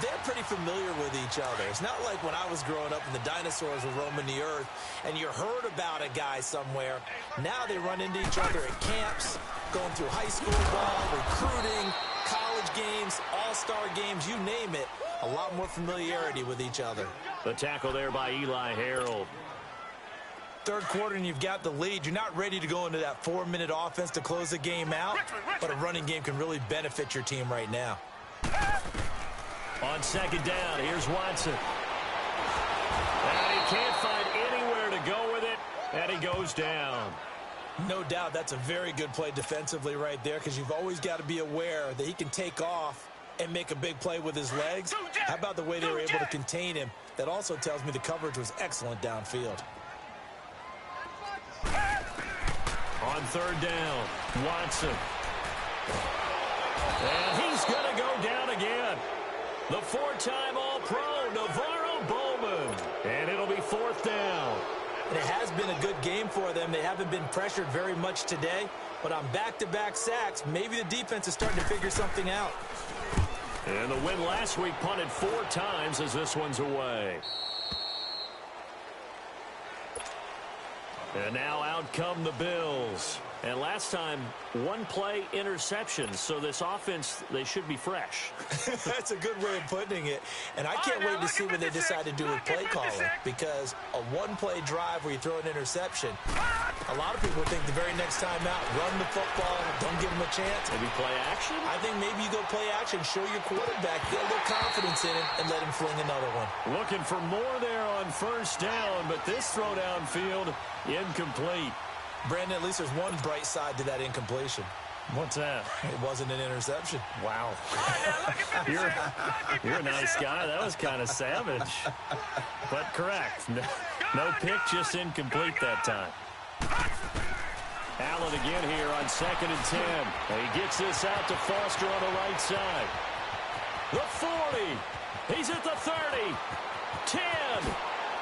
They're pretty familiar with each other. It's not like when I was growing up and the dinosaurs were roaming the earth and you heard about a guy somewhere. Now they run into each other at camps, going through high school ball, recruiting, college games, all-star games, you name it. A lot more familiarity with each other. The tackle there by Eli Harold. 3rd quarter and you've got the lead. You're not ready to go into that 4-minute offense to close the game out, but a running game can really benefit your team right now. On 2nd down, here's Watson. And he can't find anywhere to go with it, and he goes down. No doubt that's a very good play defensively right there, because you've always got to be aware that he can take off and make a big play with his legs. How about the way they were able to contain him? That also tells me the coverage was excellent downfield. On 3rd down, Watson. And he's going to go down again. The 4-time All-Pro, Navarro Bowman. And it'll be 4th down. And it has been a good game for them. They haven't been pressured very much today. But on back-to-back sacks, maybe the defense is starting to figure something out. And the win last week punted 4 times as this one's away. And now out come the Bills. And last last time, one-play interceptions. So this offense, they should be fresh. That's a good way of putting it. And I can't wait to see what they decide to do with play calling, because a one-play drive where you throw an interception, a lot of people think the very next time out, run the football, don't give them a chance. Maybe play action? I think maybe you go play action, show your quarterback, get a little confidence in it, and let him fling another one. Looking for more there on first down, but this throw downfield, incomplete. Brandon, at least there's one bright side to that incompletion. What's that? It wasn't an interception. Wow. You're a nice guy. That was kind of savage. But correct. No pick, just incomplete that time. Allen again here on 2nd and 10. He gets this out to Foster on the right side. The 40. He's at the 30. 10.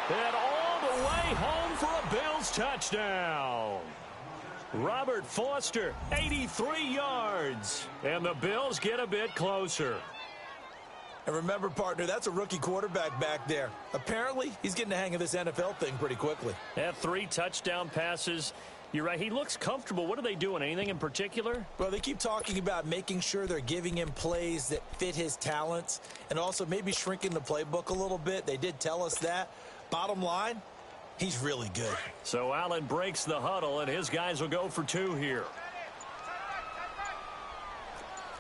And all the way home for a Bills touchdown. Robert Foster, 83 yards. And the Bills get a bit closer. And remember, partner, that's a rookie quarterback back there. Apparently, he's getting the hang of this NFL thing pretty quickly. Had 3 touchdown passes. You're right. He looks comfortable. What are they doing? Anything in particular? Well, they keep talking about making sure they're giving him plays that fit his talents and also maybe shrinking the playbook a little bit. They did tell us that. Bottom line, he's really good. So Allen breaks the huddle, and his guys will go for 2 here.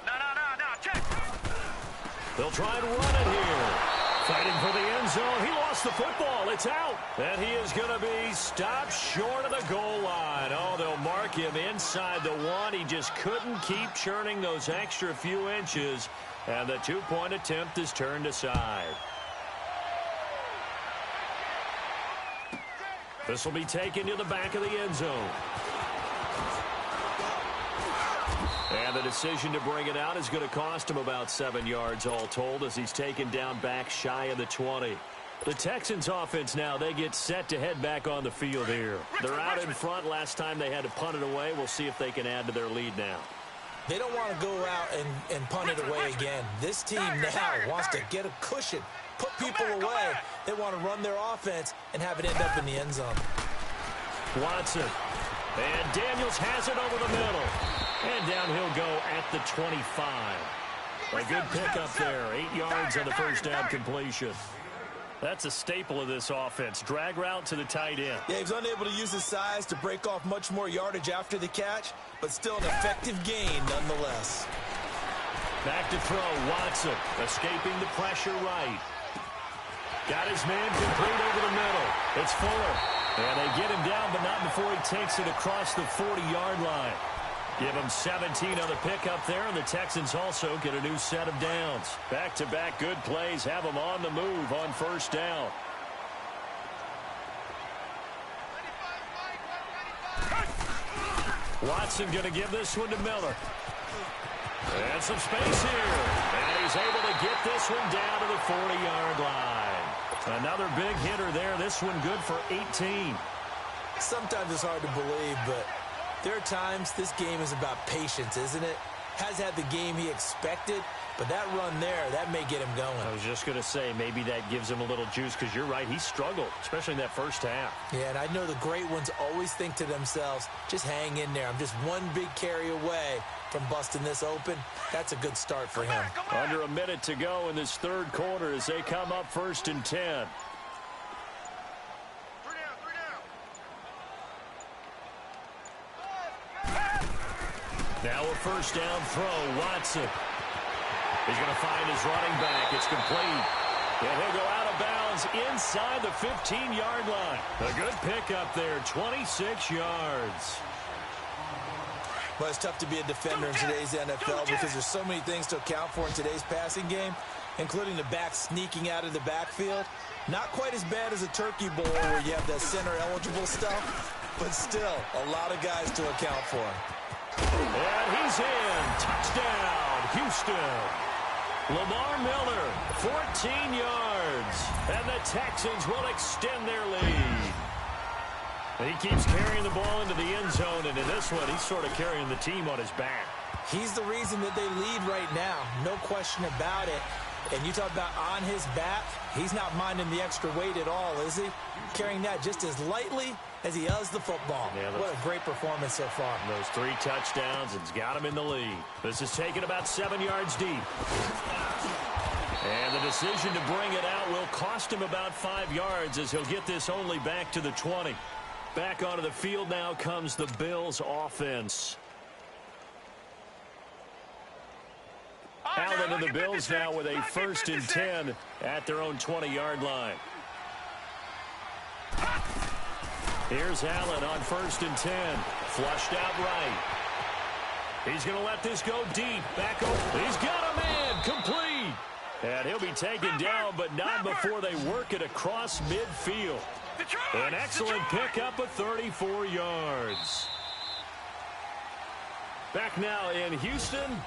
No, check. They'll try and run it here. Fighting for the end zone. He lost the football. It's out. And he is going to be stopped short of the goal line. Oh, they'll mark him inside the 1. He just couldn't keep churning those extra few inches. And the 2-point attempt is turned aside. This will be taken to the back of the end zone. And the decision to bring it out is going to cost him about 7 yards all told, as he's taken down back shy of the 20. The Texans offense now, they get set to head back on the field here. They're out in front. Last time they had to punt it away. We'll see if they can add to their lead now. They don't want to go out and punt it away again. This team now wants to get a cushion, put people away. They want to run their offense and have it end up in the end zone. Watson. And Daniels has it over the middle. And down he'll go at the 25. A good pickup there. 8 yards on the first down completion. That's a staple of this offense. Drag route to the tight end. Yeah, he was unable to use his size to break off much more yardage after the catch, but still an effective gain nonetheless. Back to throw. Watson escaping the pressure right. Got his man complete over the middle. It's Fuller. And they get him down, but not before he takes it across the 40-yard line. Give him 17 on the pickup there, and the Texans also get a new set of downs. Back-to-back good plays have them on the move on first down. Watson going to give this one to Miller. And some space here. And he's able to get this one down to the 40-yard line. Another big hitter there. This one good for 18. Sometimes it's hard to believe, but there are times this game is about patience, isn't it? Has had the game he expected, but that run there, that may get him going. I was just going to say, maybe that gives him a little juice, because you're right, he struggled, especially in that first half. Yeah, and I know the great ones always think to themselves, just hang in there. I'm just one big carry away from busting this open. That's a good start for him. Under a minute to go in this third quarter as they come up 1st and 10. Now a first down throw. Watson. He's going to find his running back. It's complete. And he'll go out of bounds inside the 15-yard line. A good pickup there, 26 yards. Well, it's tough to be a defender in today's NFL because there's so many things to account for in today's passing game, including the back sneaking out of the backfield. Not quite as bad as a turkey bowl where you have that center-eligible stuff, but still a lot of guys to account for. And he's in. Touchdown, Houston. Lamar Miller, 14 yards. And the Texans will extend their lead. He keeps carrying the ball into the end zone, and in this one, he's sort of carrying the team on his back. He's the reason that they lead right now, no question about it. And you talk about on his back, he's not minding the extra weight at all, is he? Carrying that just as lightly as he does the football. Yeah, what a great performance so far. Those 3 touchdowns, it's got him in the lead. This is taken about 7 yards deep. And the decision to bring it out will cost him about 5 yards as he'll get this only back to the 20. Back onto the field now comes the Bills offense. Allen and the Bills now with a 1st and 10 at their own 20-yard line. Here's Allen on 1st and 10. Flushed out right. He's going to let this go deep. Back over. He's got a man. Complete. And he'll be taken down, but not before they work it across midfield. An excellent pickup of 34 yards. Back now in Houston.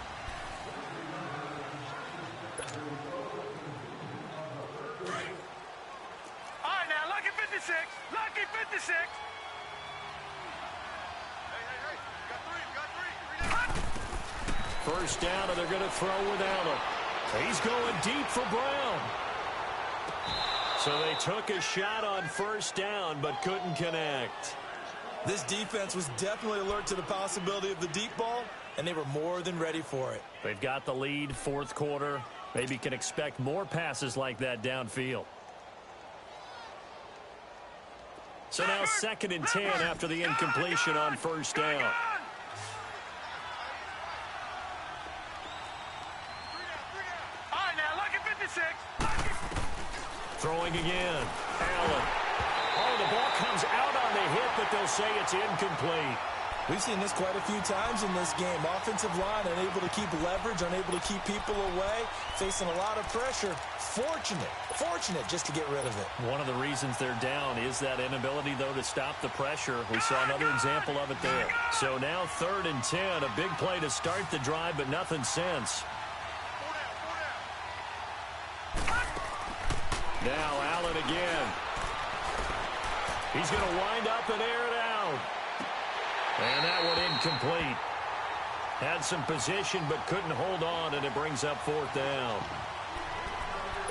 All right, now, lucky 56. Lucky 56. Hey. Got three. First down, and they're going to throw with Allen. He's going deep for Brown. So they took a shot on 1st down, but couldn't connect. This defense was definitely alert to the possibility of the deep ball, and they were more than ready for it. They've got the lead, 4th quarter. Maybe can expect more passes like that downfield. So now 2nd and 10 after the incompletion on 1st down. Throwing again. Allen. Oh, the ball comes out on the hit, but they'll say it's incomplete. We've seen this quite a few times in this game. Offensive line unable to keep leverage, unable to keep people away, facing a lot of pressure. Fortunate just to get rid of it. One of the reasons they're down is that inability, though, to stop the pressure. We saw another example of it there. So now 3rd and 10, a big play to start the drive, but nothing since. Now Allen again. He's going to wind up and air it out. And that one incomplete. Had some position but couldn't hold on, and it brings up 4th down.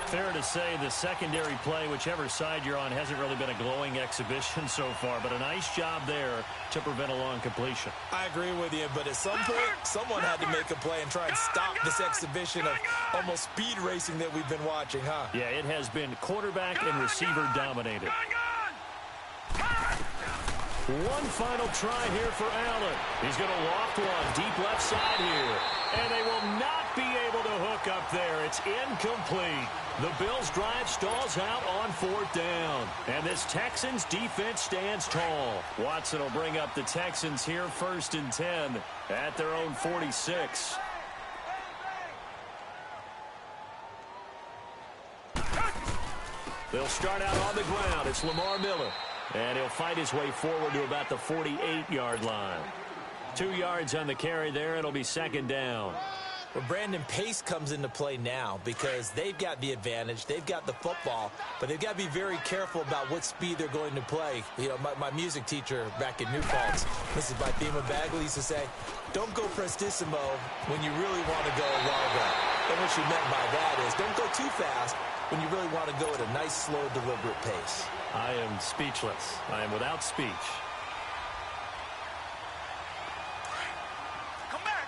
Fair to say the secondary play, whichever side you're on, hasn't really been a glowing exhibition so far, but a nice job there to prevent a long completion. I agree with you, but at some point, someone had to make a play and try and stop this exhibition of almost speed racing that we've been watching, huh? Yeah, it has been quarterback and receiver dominated. One final try here for Allen. He's going to loft one deep left side here. And they will not be able to hook up there. It's incomplete. The Bills' drive stalls out on 4th down. And this Texans defense stands tall. Watson will bring up the Texans here 1st and 10 at their own 46. They'll start out on the ground. It's Lamar Miller. And he'll fight his way forward to about the 48-yard line. 2 yards on the carry there. It'll be 2nd down. Well, Brandon, pace comes into play now because they've got the advantage. They've got the football, but they've got to be very careful about what speed they're going to play. You know, my music teacher back in New Paltz, Mrs. Bythema Bagley, used to say, don't go prestissimo when you really want to go largo. And what she meant by that is don't go too fast when you really want to go at a nice, slow, deliberate pace. I am speechless. I am without speech. Come back.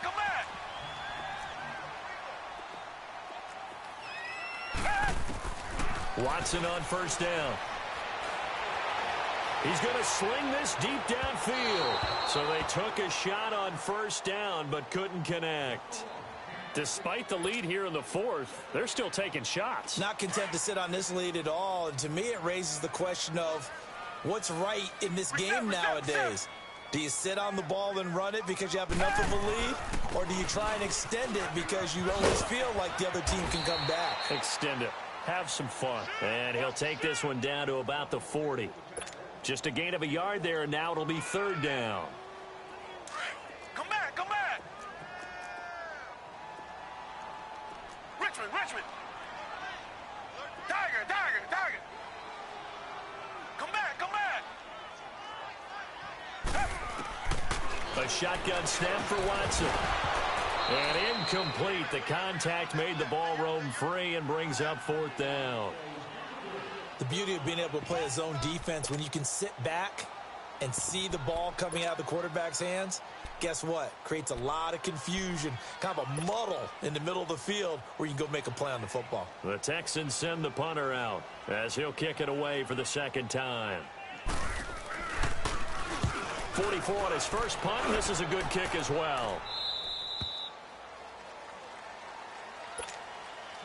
Watson on 1st down. He's going to sling this deep downfield. So they took a shot on 1st down, but couldn't connect. Despite the lead here in the 4th, they're still taking shots. Not content to sit on this lead at all. And to me, it raises the question of what's right in this game nowadays. Do you sit on the ball and run it because you have enough of a lead? Or do you try and extend it because you always feel like the other team can come back? Extend it. Have some fun. And he'll take this one down to about the 40. Just a gain of a yard there, and now it'll be 3rd down. Come back. Richmond. Tiger. Come back. A shotgun snap for Watson. And incomplete. The contact made the ball roam free and brings up 4th down. The beauty of being able to play a zone defense when you can sit back and see the ball coming out of the quarterback's hands, guess what? Creates a lot of confusion, kind of a muddle in the middle of the field where you can go make a play on the football. The Texans send the punter out as he'll kick it away for the 2nd time. 44 on his first punt, and this is a good kick as well.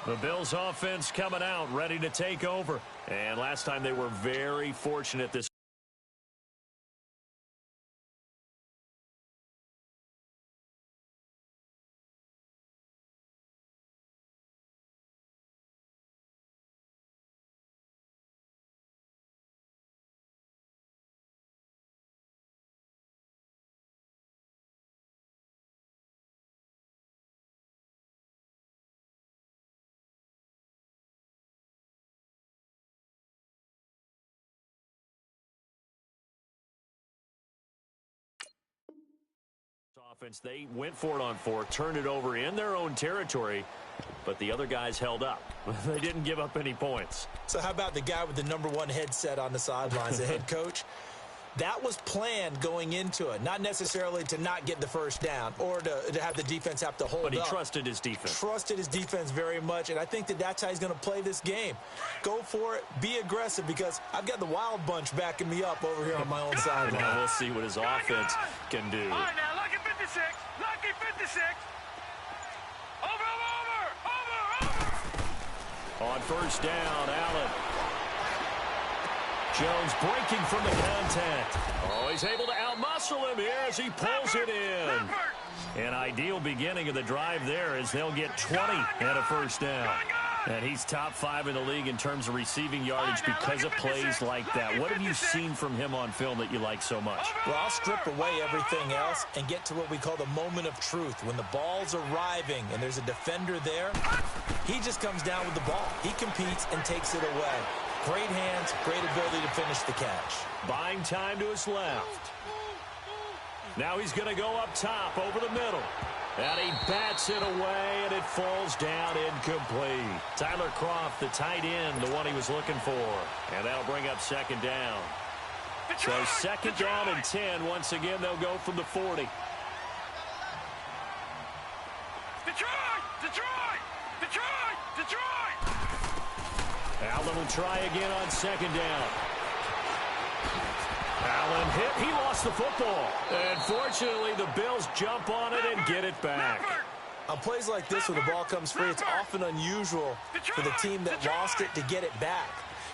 The Bills offense coming out, ready to take over. And last time they were very fortunate this. Offense, they went for it on 4, turned it over in their own territory, but the other guys held up. They didn't give up any points. So how about the guy with the #1 headset on the sidelines, the head coach? That was planned going into it, not necessarily to not get the first down or to have the defense have to hold up. But he trusted his defense. Trusted his defense very much, and I think that's how he's going to play this game. Go for it, be aggressive, because I've got the wild bunch backing me up over here on my own sideline. Now we'll see what his offense can do. All right, now, lucky 56. Lucky 56. Over. On 1st down, Allen. Jones breaking from the contact. Oh, he's able to outmuscle him here as he pulls it in. An ideal beginning of the drive there as they'll get 20 and a 1st down. And he's top 5 in the league in terms of receiving yardage because of plays like that. What have you seen from him on film that you like so much? Well, I'll strip away everything else and get to what we call the moment of truth. When the ball's arriving and there's a defender there, he just comes down with the ball. He competes and takes it away. Great hands, great ability to finish the catch. Buying time to his left. Now he's going to go up top over the middle. And he bats it away, and it falls down incomplete. Tyler Kroft, the tight end, the one he was looking for. And that'll bring up 2nd down. So 2nd down and 10. Once again, they'll go from the 40. Detroit! Allen will try again on 2nd down. Allen hit. He lost the football. And fortunately, the Bills jump on it and get it back. On plays like this, when the ball comes free, it's often unusual for the team that lost it to get it back.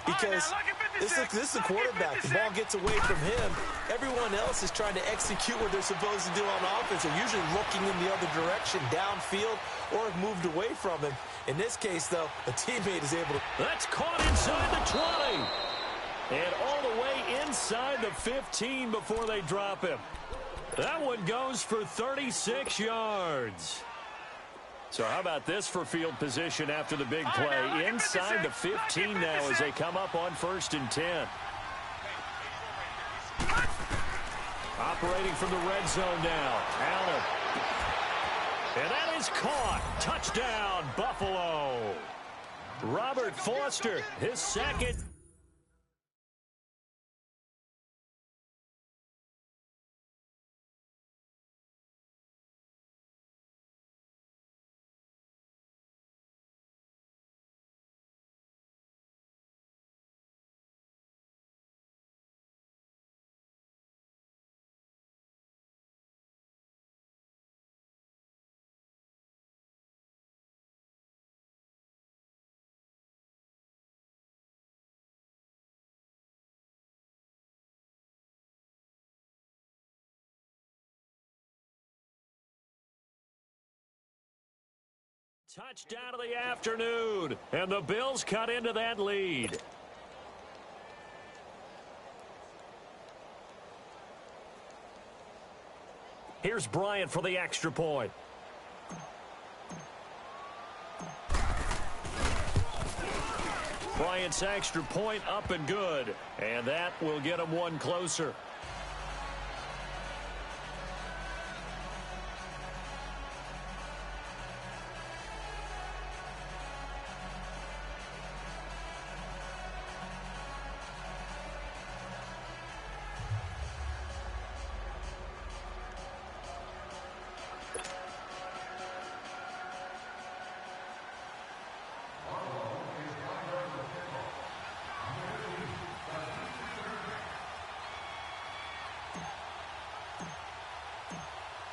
Because this is the quarterback. The ball gets away from him. Everyone else is trying to execute what they're supposed to do on offense. They're usually looking in the other direction, downfield, or have moved away from him. In this case, though, a teammate is able to... That's caught inside the 20. And all the way inside the 15 before they drop him. That one goes for 36 yards. So how about this for field position after the big play? Inside the 15 now as they come up on 1st and 10. Operating from the red zone now. Allen. And that is caught. Touchdown, Buffalo. Robert Foster, his 2nd. Touchdown of the afternoon, and the Bills cut into that lead. Here's Bryant for the extra point. Bryant's extra point up and good, and that will get him one closer.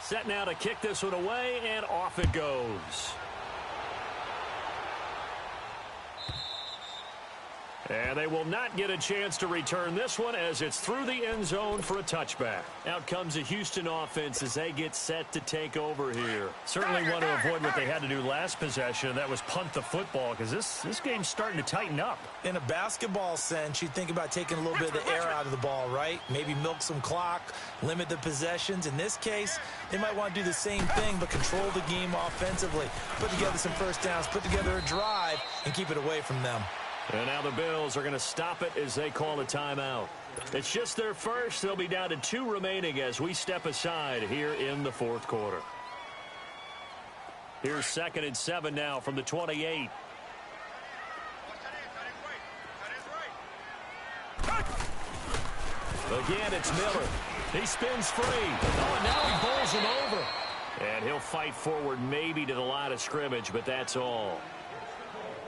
Set now to kick this one away, and off it goes. And they will not get a chance to return this one as it's through the end zone for a touchback. Out comes the Houston offense as they get set to take over here. Certainly want to avoid what they had to do last possession, and that was punt the football, because this game's starting to tighten up. In a basketball sense, you think about taking a little bit of the air out of the ball, right? Maybe milk some clock, limit the possessions. In this case, they might want to do the same thing, but control the game offensively. Put together some first downs, put together a drive, and keep it away from them. And now the Bills are going to stop it as they call a timeout. It's just their first. They'll be down to 2 remaining as we step aside here in the fourth quarter. Here's 2nd and 7 now from the 28. Again, it's Miller. He spins free. Oh, and now he bowls him over. And he'll fight forward maybe to the line of scrimmage, but that's all.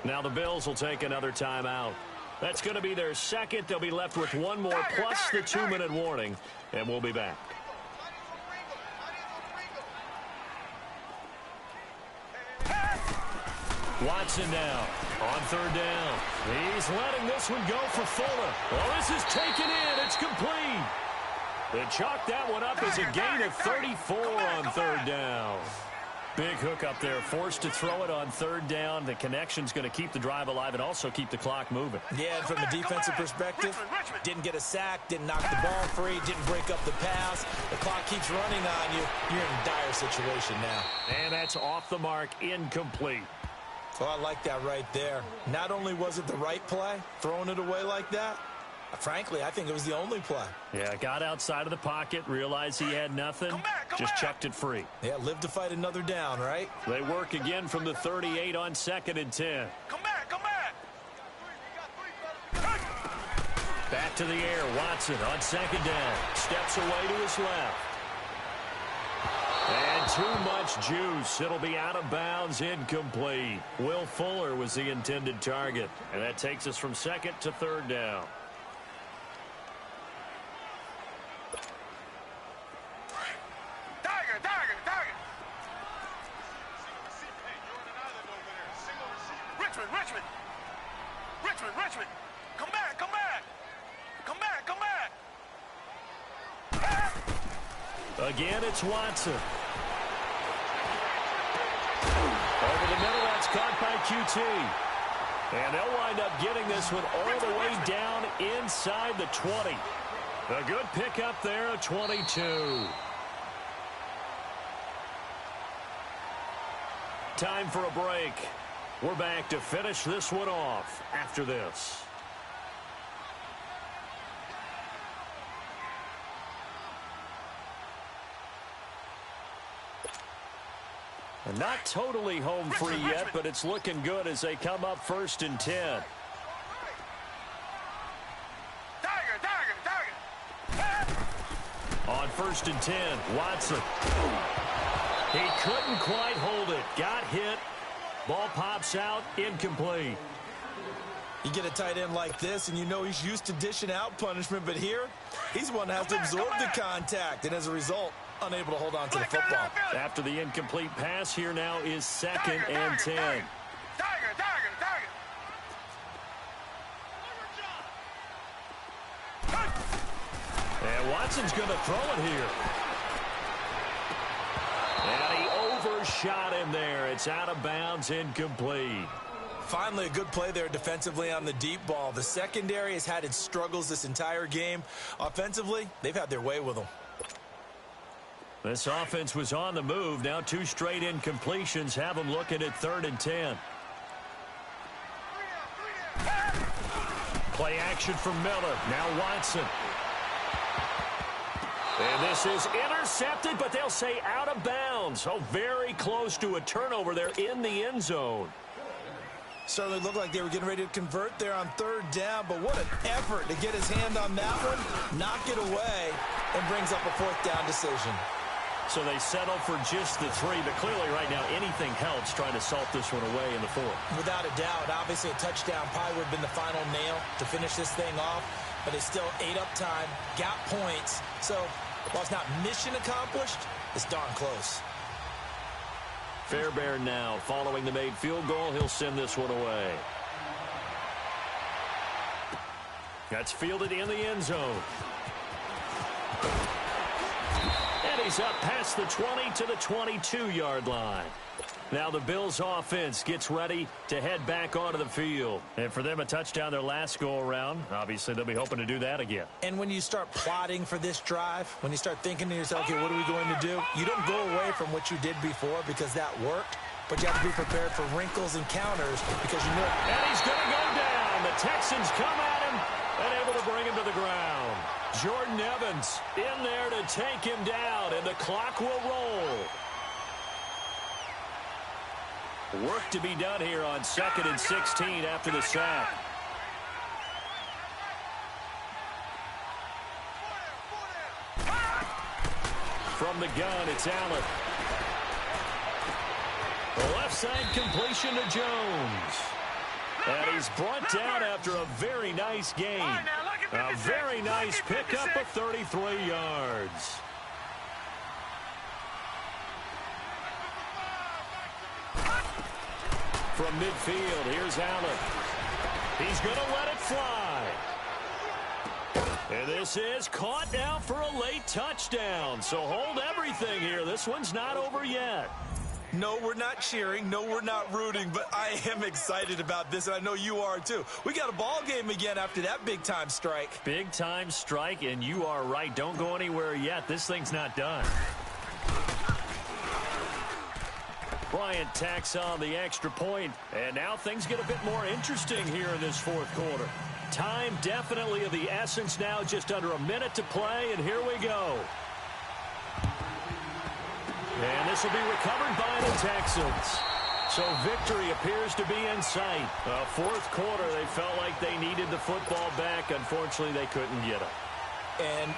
Now the Bills will take another timeout. That's going to be their second. They'll be left with one more plus the 2-minute warning, and we'll be back. Watson now on 3rd down. He's letting this one go for Fuller. Well, this is taken in. It's complete. They chalk that one up as a gain of 34 on 3rd down. Big hook up there, forced to throw it on 3rd down. The connection's going to keep the drive alive and also keep the clock moving. Yeah, and from a defensive perspective, didn't get a sack, didn't knock the ball free, didn't break up the pass. The clock keeps running on you. You're in a dire situation now. And that's off the mark, incomplete. Oh, I like that right there. Not only was it the right play, throwing it away like that, frankly, I think it was the only play. Yeah, got outside of the pocket, realized he had nothing, just chucked it free. Yeah, live to fight another down, right? They work again from the 38 on 2nd and 10. Come back, come back. Back to the air, Watson on 2nd down. Steps away to his left. And too much juice. It'll be out of bounds, incomplete. Will Fuller was the intended target. And that takes us from 2nd to 3rd down. Richmond. Come back, come back. Come back, come back. Again, it's Watson. Over the middle, that's caught by QT. And they'll wind up getting this one all the way down inside the 20. A good pickup there, a 22. Time for a break. We're back to finish this one off after this. And not totally home free yet, but it's looking good as they come up 1st and 10. On 1st and 10, Watson. He couldn't quite hold it. Got hit. Ball pops out, incomplete. You get a tight end like this, and you know he's used to dishing out punishment, but here, he's one that has to absorb the contact, and as a result, unable to hold on to the football. After the incomplete pass, here now is 2nd and 10. And Watson's going to throw it here. And he overshot him there. It's out of bounds, incomplete. Finally, a good play there defensively on the deep ball. The secondary has had its struggles this entire game. Offensively, they've had their way with them. This offense was on the move. Now 2 straight incompletions have them looking at 3rd and 10. Play action from Miller. Now Watson. And this is intercepted, but they'll say out of bounds. Oh, very close to a turnover there in the end zone. Certainly looked like they were getting ready to convert there on 3rd down, but what an effort to get his hand on that one, knock it away, and brings up a 4th down decision. So they settle for just the 3, but clearly right now anything helps trying to salt this one away in the 4th. Without a doubt, obviously a touchdown probably would have been the final nail to finish this thing off, but it's still 8 up time, got points, so While it's not mission accomplished, it's darn close. Fairbairn now, following the made field goal, he'll send this one away. That's fielded in the end zone. And he's up past the 20 to the 22-yard line. Now the Bills offense gets ready to head back onto the field. And for them, a touchdown their last go-around. Obviously, they'll be hoping to do that again. And when you start plotting for this drive, when you start thinking to yourself, okay, what are we going to do? You don't go away from what you did before because that worked, but you have to be prepared for wrinkles and counters because you know. And he's going to go down. The Texans come at him and able to bring him to the ground. Jordan Evans in there to take him down, and the clock will roll. Work to be done here on 2nd and 16 after the sack. From the gun, it's Allen. The left side completion to Jones. And he's brought down after a very nice game. A very nice pickup of 33 yards. From midfield, here's Allen. He's going to let it fly. And this is caught now for a late touchdown. So hold everything here. This one's not over yet. No, we're not cheering. No, we're not rooting. But I am excited about this, and I know you are too. We got a ball game again after that big-time strike. Big-time strike, and you are right. Don't go anywhere yet. This thing's not done. Bryant tacks on the extra point, and now things get a bit more interesting here in this fourth quarter. Time definitely of the essence now, just under a minute to play, and here we go. And this will be recovered by the Texans. So victory appears to be in sight. Fourth quarter, they felt like they needed the football back. Unfortunately, they couldn't get it. And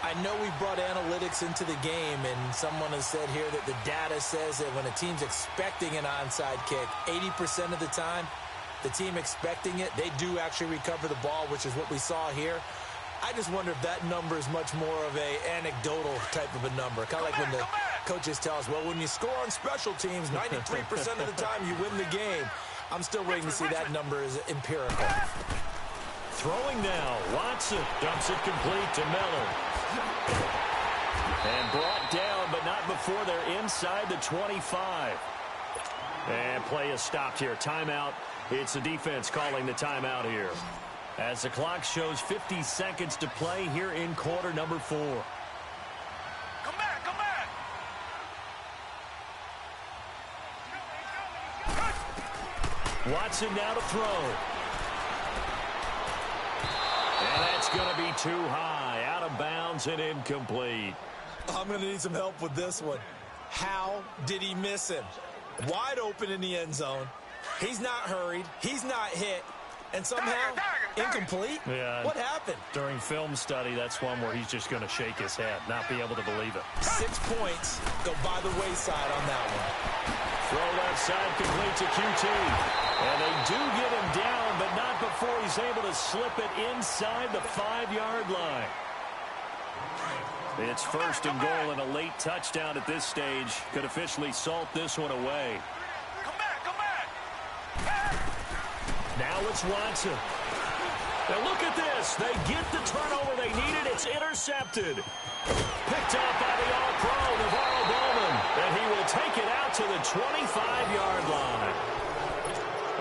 I know we brought analytics into the game, and someone has said here that the data says that when a team's expecting an onside kick, 80% of the time, the team expecting it, they do actually recover the ball, which is what we saw here. I just wonder if that number is much more of a anecdotal type of a number. Kind of like when the coaches tell us, well, when you score on special teams, 93% of the time you win the game. I'm still waiting to see that number is empirical. Throwing now, Watson dumps it complete to Miller. And brought down, but not before they're inside the 25. And play is stopped here. Timeout. It's the defense calling the timeout here. As the clock shows 50 seconds to play here in quarter number 4. Come back, come back. Watson now to throw. And that's going to be too high. Out of bounds and incomplete. I'm going to need some help with this one. How did he miss him? Wide open in the end zone. He's not hurried. He's not hit. And somehow, incomplete? Yeah. What happened? During film study, that's one where he's just going to shake his head, not be able to believe it. 6 points go by the wayside on that one. Throw left side complete to QT. And they do get him down, but not before he's able to slip it inside the 5-yard line. It's first and goal, and a late touchdown at this stage could officially salt this one away. Come back, come back. Now it's Watson. Now look at this. They get the turnover they needed. It's intercepted. Picked off by the All-Pro, Navarro Bowman. And he will take it out to the 25-yard line.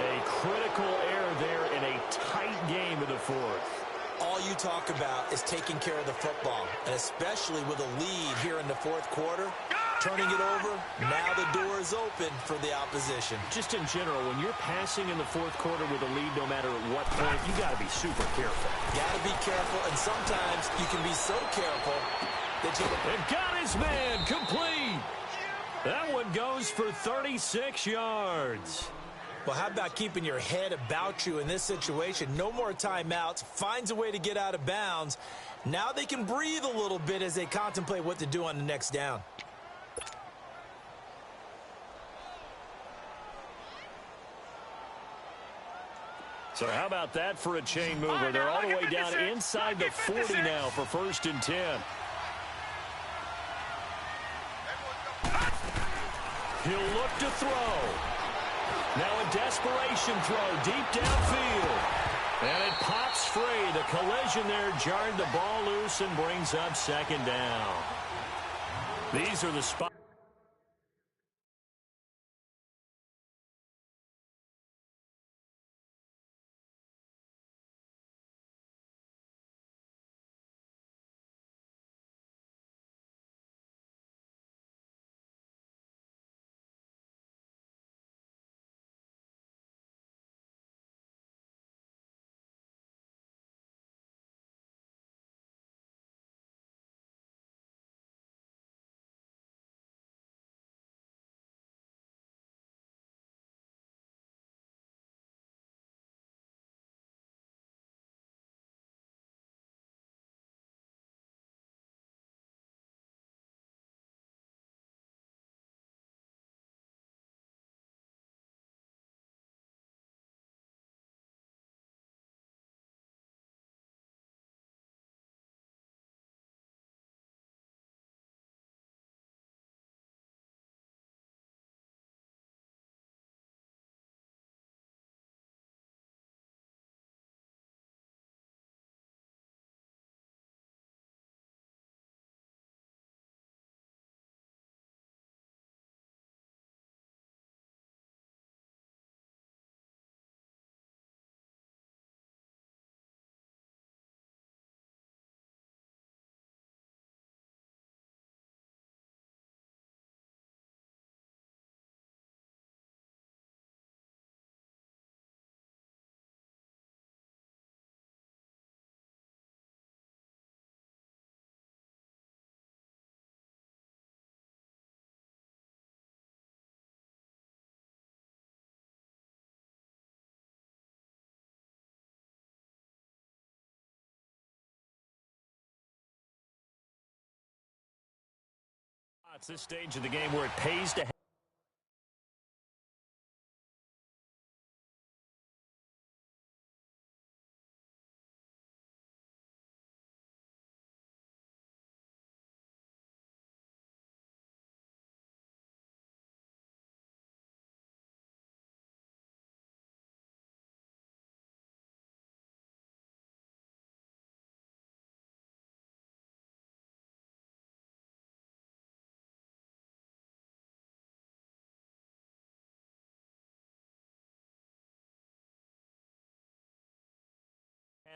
A critical error there in a tight game in the fourth. All you talk about is taking care of the football, and especially with a lead here in the fourth quarter, turning it over, now the door is open for the opposition. Just in general, when you're passing in the fourth quarter with a lead, no matter at what point, you got to be super careful. Got to be careful, and sometimes you can be so careful that you... And got his man complete. That one goes for 36 yards. Well, how about keeping your head about you in this situation? No more timeouts. Finds a way to get out of bounds. Now they can breathe a little bit as they contemplate what to do on the next down. So how about that for a chain mover? They're all the way down inside the 40 now for 1st and 10. He'll look to throw. Now a desperation throw deep downfield. And it pops free. The collision there jarred the ball loose and brings up second down. These are the spots. It's this stage of the game where it pays to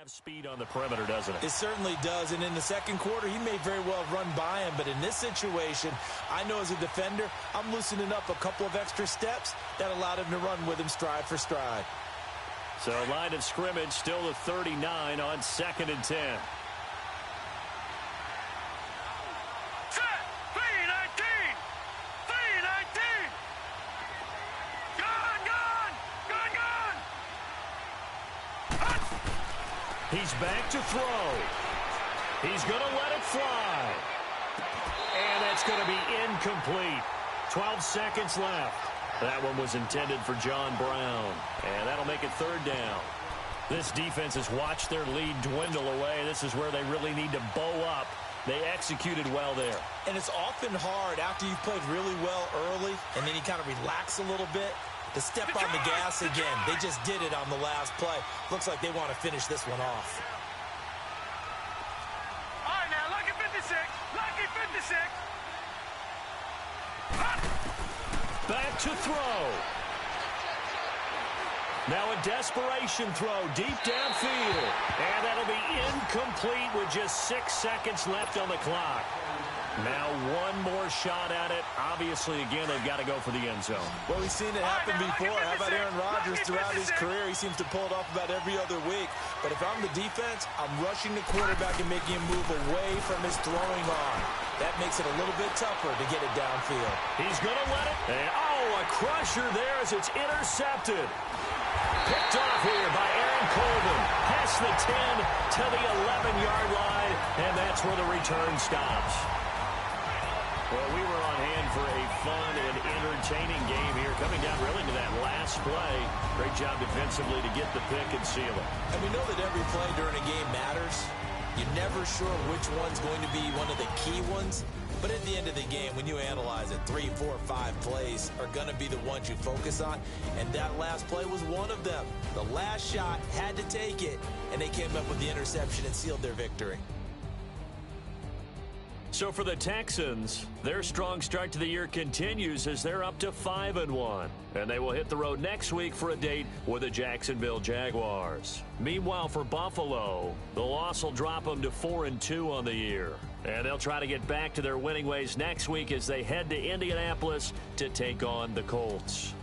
have speed on the perimeter, doesn't it? It certainly does, and in the second quarter, he may very well run by him, but in this situation, I know as a defender, I'm loosening up a couple of extra steps that allowed him to run with him stride for stride. So line of scrimmage still to 39 on 2nd and 10. He's back to throw. He's going to let it fly. And that's going to be incomplete. 12 seconds left. That one was intended for John Brown. And that'll make it 3rd down. This defense has watched their lead dwindle away. This is where they really need to bow up. They executed well there. And it's often hard after you've played really well early and then you kind of relax a little bit to step on the gas again. They just did it on the last play. Looks like they want to finish this one off. All right, now, lucky 56. Lucky 56. Back to throw. Now a desperation throw deep downfield. And that'll be incomplete with just 6 seconds left on the clock. Now one more shot at it. Obviously, again, they've got to go for the end zone. Well, we've seen it happen before. How about Aaron Rodgers throughout his career? He seems to pull it off about every other week. But if I'm the defense, I'm rushing the quarterback and making him move away from his throwing arm. That makes it a little bit tougher to get it downfield. He's going to let it. And, oh, a crusher there as it's intercepted. Picked off here by Aaron Colvin. Past the 10 to the 11-yard line, and that's where the return stops. Well, we were on hand for a fun and entertaining game here, coming down really to that last play. Great job defensively to get the pick and seal it. And we know that every play during a game matters. You're never sure which one's going to be one of the key ones. But at the end of the game, when you analyze it, 3, 4, 5 plays are going to be the ones you focus on, and that last play was one of them. The last shot had to take it, and they came up with the interception and sealed their victory. So for the Texans, their strong start to the year continues as they're up to 5-1. And they will hit the road next week for a date with the Jacksonville Jaguars. Meanwhile, for Buffalo, the loss will drop them to 4-2 on the year. And they'll try to get back to their winning ways next week as they head to Indianapolis to take on the Colts.